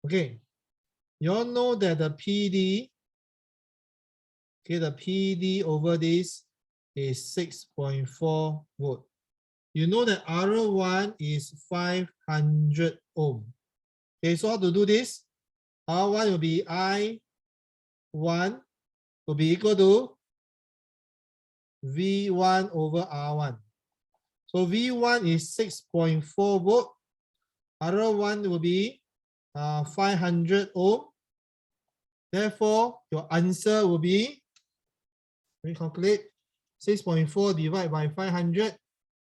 S1: Okay, you all know that the PD, okay, the PD over this is 6.4 volt. You know that R1 is 500 ohm. Okay, so how to do this? R1 will be I1 will be equal to V1 over R1. So V1 is 6.4 volt. R1 will be 500 ohm. Therefore, your answer will be, let me calculate, 6.4 divided by 500.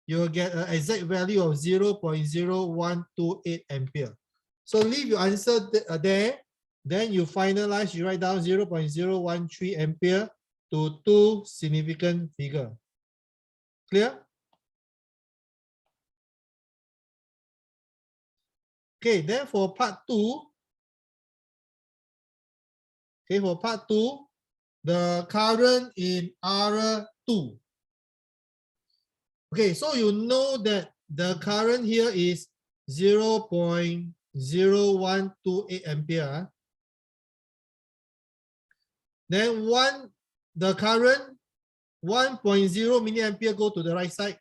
S1: You will get an exact value of 0.0128 ampere. So leave your answer there. Then you finalize, you write down 0.013 ampere to 2 significant figure. Clear? Okay, then for part 2, okay, for part 2, the current in R 2. Okay, so you know that the current here is 0.0128 ampere. Then the current 1.0 milliampere go to the right side.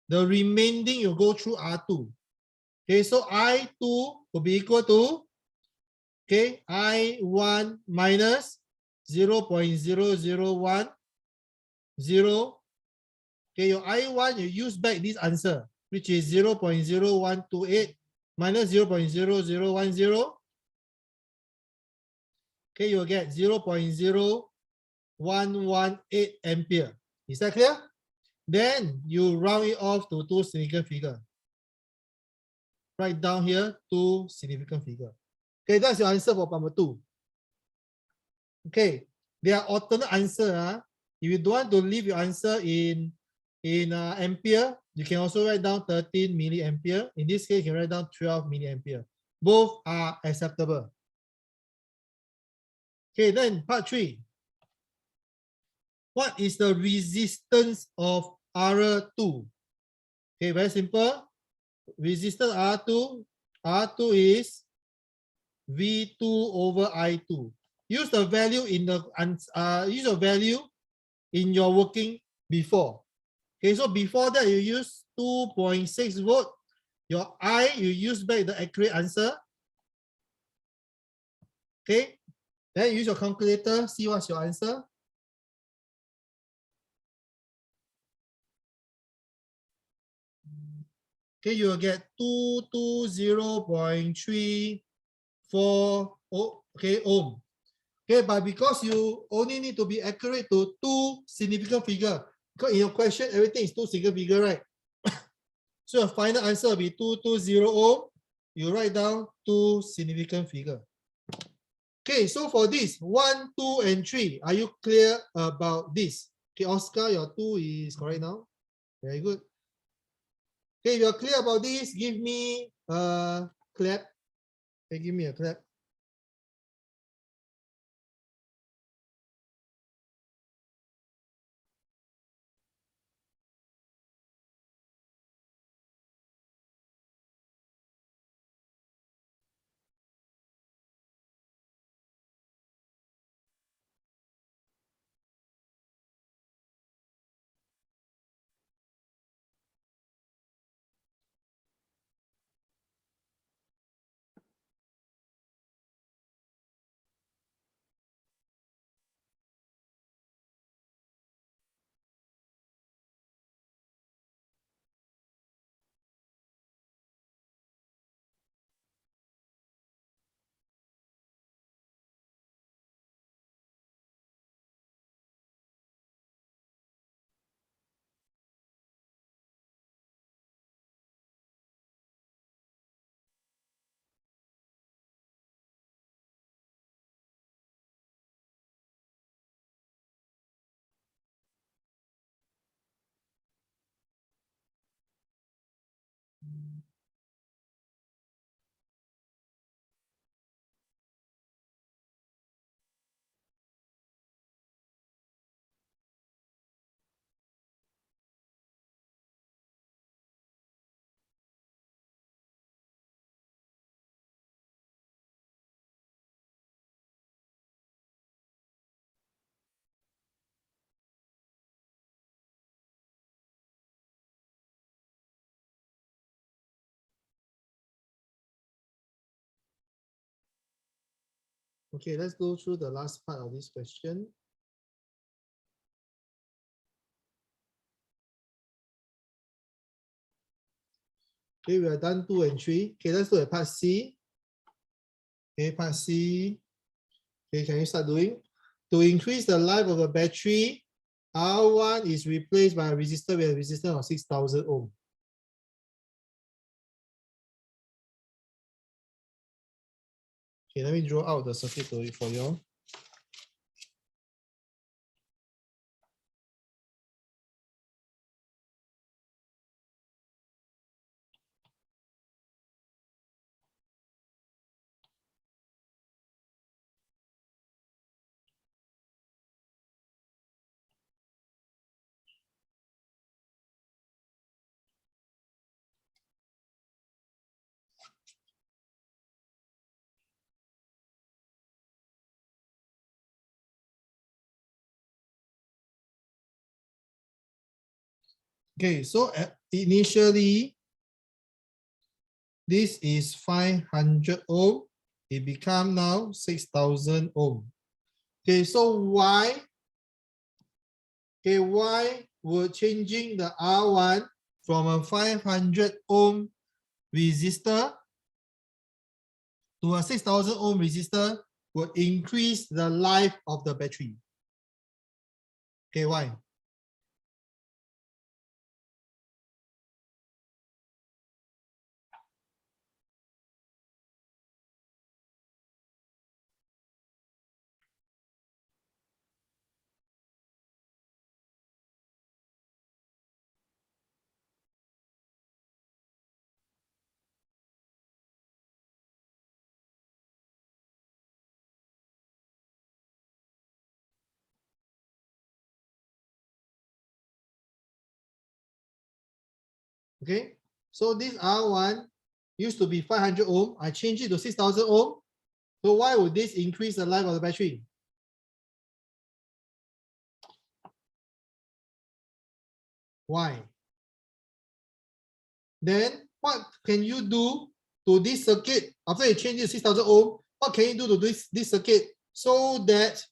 S1: The remaining you go through R2. Okay, so I2 will be equal to, okay, I1 minus 0.0010. Okay, your I1, you use back this answer, which is 0.0128 minus 0.0010. Okay, you'll get 0.0118 ampere. Is that clear? Then you round it off to 2 significant figure. Write down here 2 significant figure. Okay, that's your answer for number 2. Okay, there are alternate answer. If you don't want to leave your answer in ampere, you can also write down 13 milliampere. In this case, you can write down 12 milliampere. Both are acceptable. Okay, then part 3. What is the resistance of R2? Okay, very simple. Resistance R2 is V2 over I2. Use the value in the your working before. Okay, so before that you use 2.6 volt. Your I, you use back the accurate answer. Okay, then use your calculator, see what's your answer. Okay, you will get 220.34 ohm. Okay, but because you only need to be accurate to 2 significant figure, because in your question, everything is 2 significant figure, right? So your final answer will be 220 ohm. You write down 2 significant figure. Okay, so for this 1, 2, and 3, are you clear about this? Okay, Oscar, your 2 is correct now. Very good. Okay, if you're clear about this, give me a clap. Okay, give me a clap. Okay, let's go through the last part of this question. Okay, we are done 2 and 3. Okay, let's look at part C. Okay, part C. Okay, can you start doing? To increase the life of a battery, R1 is replaced by a resistor with a resistance of 6,000 ohm. Okay, let me draw out the circuit for you. Okay, so initially, this is 500 ohm. It become now 6,000 ohm. Okay, so why? Okay, why we're changing the R1 from a 500 ohm resistor to a 6,000 ohm resistor will increase the life of the battery. Okay, why? Okay, so this R1 used to be 500 ohm. I changed it to 6,000 ohm. So why would this increase the life of the battery? Why? Then what can you do to this circuit after you change it to 6,000 ohm? What can you do to this circuit so that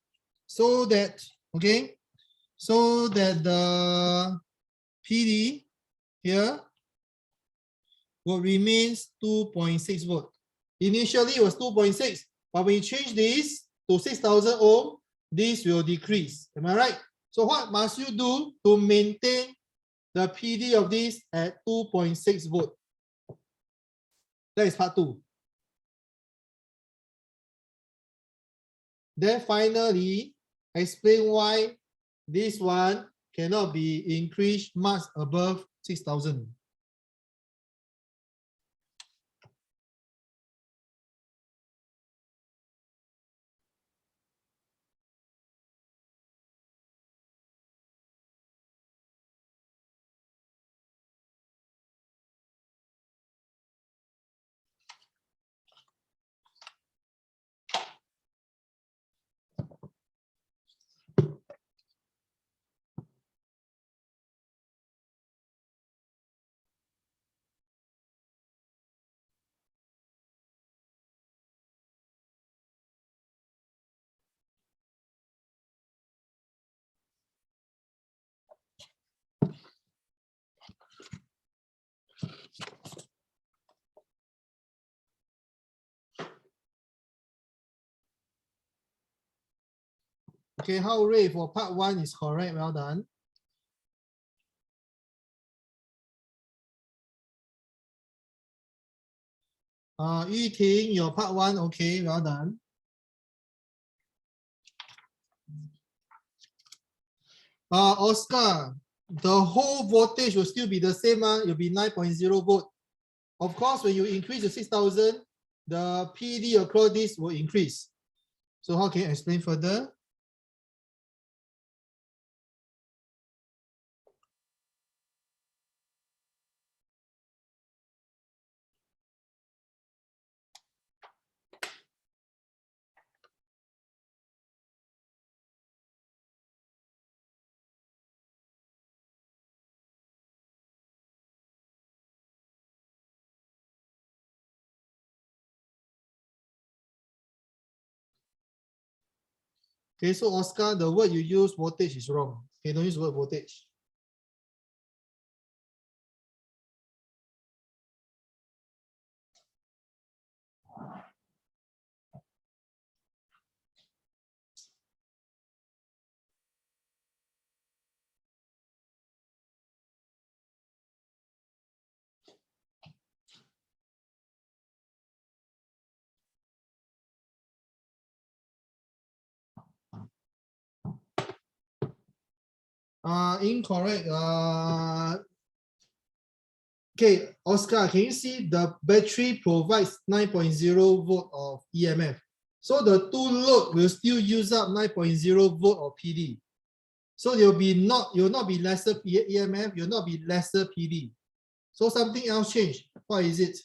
S1: okay, so that the PD here will remains 2.6 volt. Initially it was 2.6, but when you change this to 6,000 ohm, this will decrease. Am I right? So what must you do to maintain the PD of this at 2.6 volt? That is part 2. Then finally, explain why this one cannot be increased much above 6,000. Okay, how Ray for part 1 is correct. Well done. Yiting, your part 1, okay, well done. Oscar, the whole voltage will still be the same. It will be 9.0 volt. Of course, when you increase to 6,000, the PD across this will increase. So how can you explain further? Okay, so Oscar, the word you use voltage is wrong. Okay, don't use the word voltage. Incorrect. Okay, Oscar, can you see the battery provides 9.0 volt of EMF? So the two load will still use up 9.0 volt of PD. So you'll not be lesser EMF, you'll not be lesser PD. So something else changed. What is it?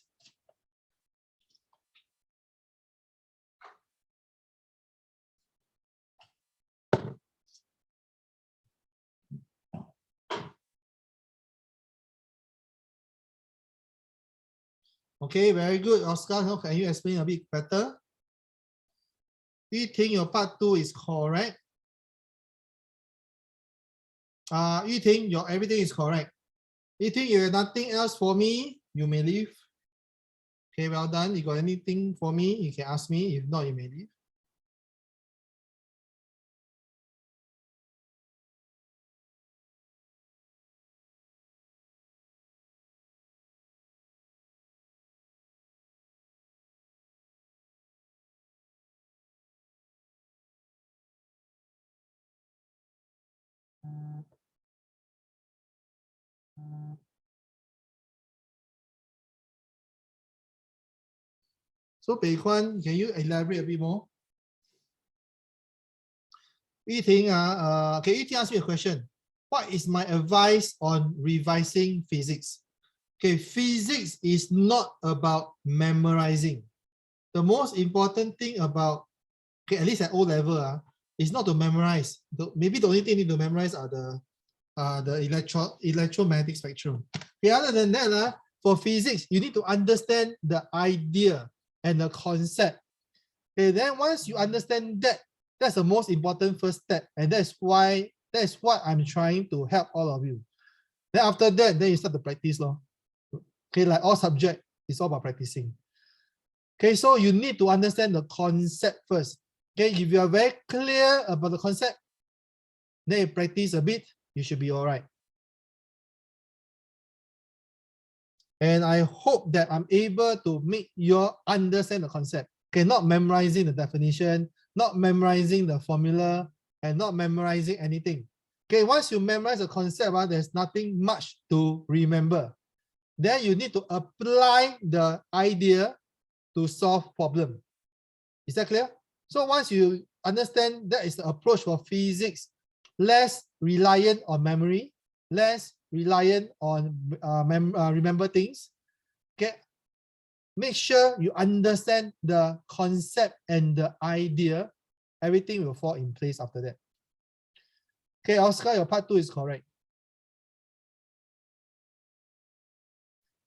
S1: Okay, very good. Oscar, how can you explain a bit better? Do you think your part 2 is correct? You think your everything is correct? You think you have nothing else for me? You may leave. Okay, well done. You got anything for me? You can ask me. If not, you may leave. So, Pei Kwan, can you elaborate a bit more? Yu Ting, okay, Yu Ting asked me a question. What is my advice on revising physics? Okay, physics is not about memorizing. The most important thing about, okay, at least at O level, is not to memorize. Maybe the only thing you need to memorize are the electromagnetic spectrum. Okay, other than that, for physics, you need to understand the idea and the concept. Okay, then once you understand that, that's the most important first step, and that's what I'm trying to help all of you. Then after that, then you start to practice. Okay, like all subject, it's all about practicing. Okay, so you need to understand the concept first. Okay, if you are very clear about the concept, then you practice a bit, you should be all right. And I hope that I'm able to make you understand the concept. Okay, not memorizing the definition, not memorizing the formula, and not memorizing anything. Okay, once you memorize the concept, there's nothing much to remember. Then you need to apply the idea to solve problem. Is that clear? So once you understand that is the approach for physics, less reliant on memory, less reliant on remember things. Okay, make sure you understand the concept and the idea. Everything will fall in place after that. Okay, Oscar, your part 2 is correct.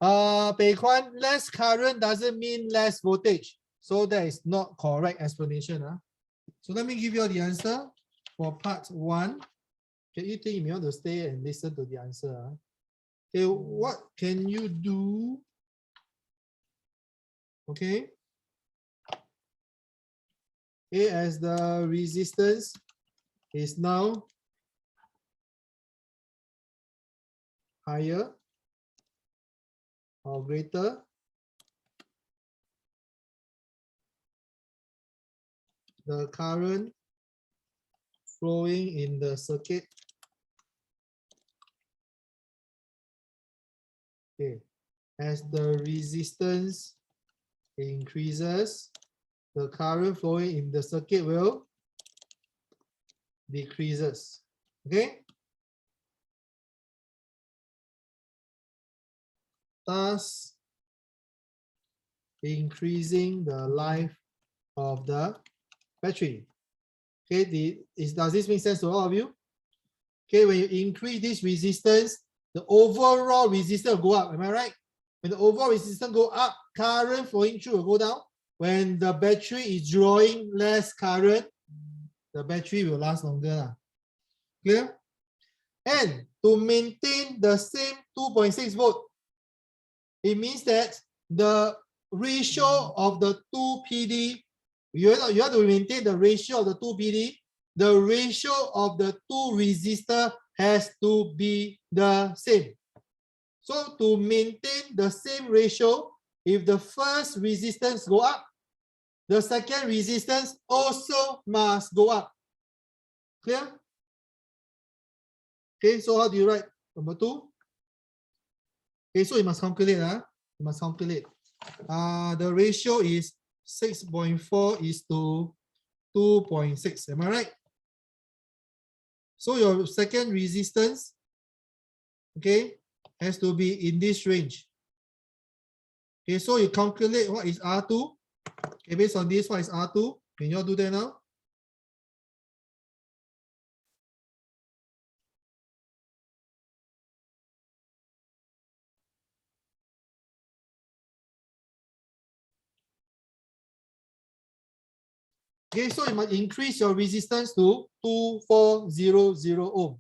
S1: Pei Kwan, less current doesn't mean less voltage. So that is not correct explanation. So let me give you the answer for part 1. Can you think you want to stay and listen to the answer? Okay, what can you do? Okay. Okay, as the resistance is now higher or greater the current flowing in the circuit. Okay, as the resistance increases, the current flowing in the circuit will decreases. Okay, thus increasing the life of the battery. Okay, does this make sense to all of you? Okay, when you increase this resistance, the overall resistance will go up. Am I right? When the overall resistance go up, current flowing through will go down. When the battery is drawing less current, the battery will last longer. Clear? And to maintain the same 2.6 volt, it means that the ratio of the 2 PD, you have to maintain the ratio of the 2 PD. The ratio of the 2 resistor has to be the same. So to maintain the same ratio, if the first resistance go up, the second resistance also must go up. Clear? Okay, so how do you write number 2? Okay, so you must calculate. You must calculate. The ratio is 6.4 is to 2.6. Am I right? So your second resistance, okay, has to be in this range. Okay, so you calculate what is R2. Okay, based on this, what is R2? Can you all do that now? Okay, so you must increase your resistance to 2400 ohm.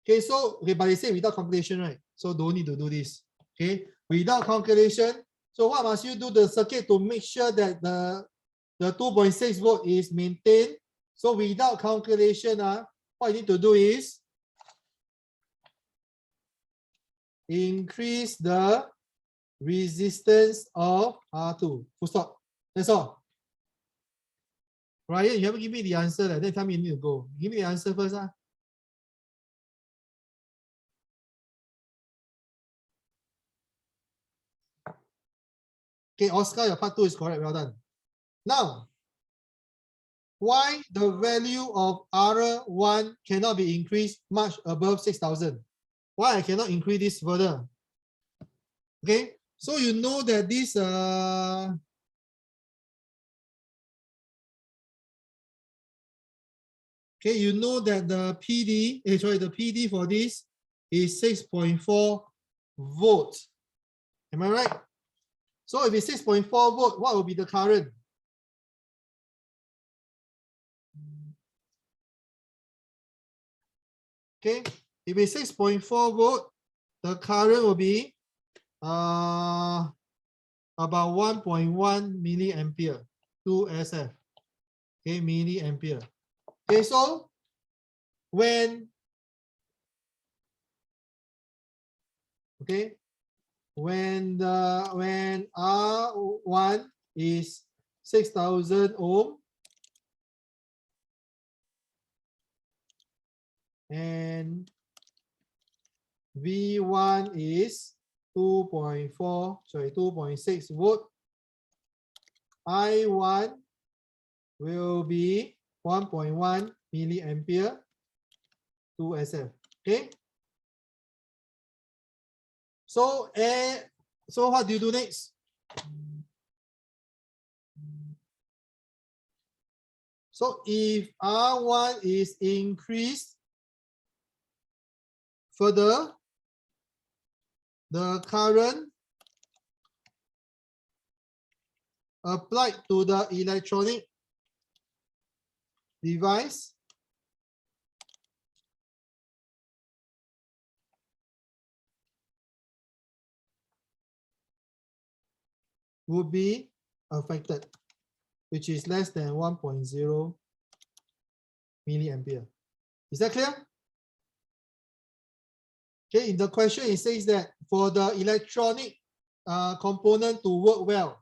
S1: Okay, so okay, but they say without calculation, right? So don't need to do this. Okay, without calculation. So what must you do the circuit to make sure that the 2.6 volt is maintained? So without calculation, what you need to do is increase the resistance of R2. Full stop. That's all. Ryan, you haven't given me the answer. Then tell me you need to go. Give me the answer first. Okay, Oscar, your part 2 is correct. Well done. Now, why the value of R1 cannot be increased much above 6,000? Why I cannot increase this further? Okay, so you know that this okay, you know that the PD, the PD for this is 6.4 volts. Am I right? So if it's 6.4 volt, what will be the current? Okay, if it's 6.4 volt, the current will be about 1.1 milliampere, 2 SF. Okay, milliampere. Okay, so when when R1 is 6,000 ohm and V1 is 2.6 volt, I1 will be 1.1 milliampere, 2 SF. Okay. So what do you do next? So if R1 is increased further, the current applied to the electronic device would be affected, which is less than 1.0 milliampere. Is that clear? Okay, in the question it says that for the electronic component to work well,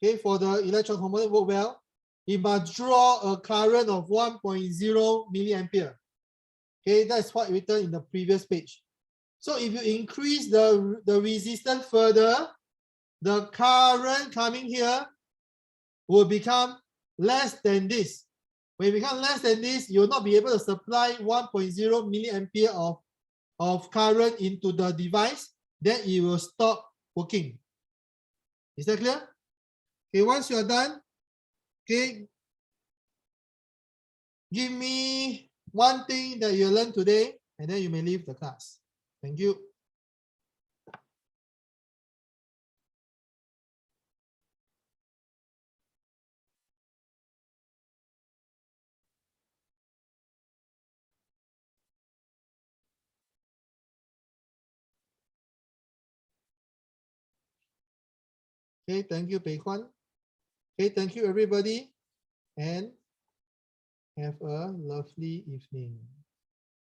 S1: okay, for the electronic component to work well, it must draw a current of 1.0 milliampere. Okay, that's what written in the previous page. So if you increase the resistance further, the current coming here will become less than this. When it becomes less than this, you will not be able to supply 1.0 milliampere of current into the device, then it will stop working. Is that clear? Okay, once you are done, okay, give me one thing that you learned today, and then you may leave the class. Thank you. Okay, thank you, Pei Kwan. Okay, thank you, everybody, and have a lovely evening.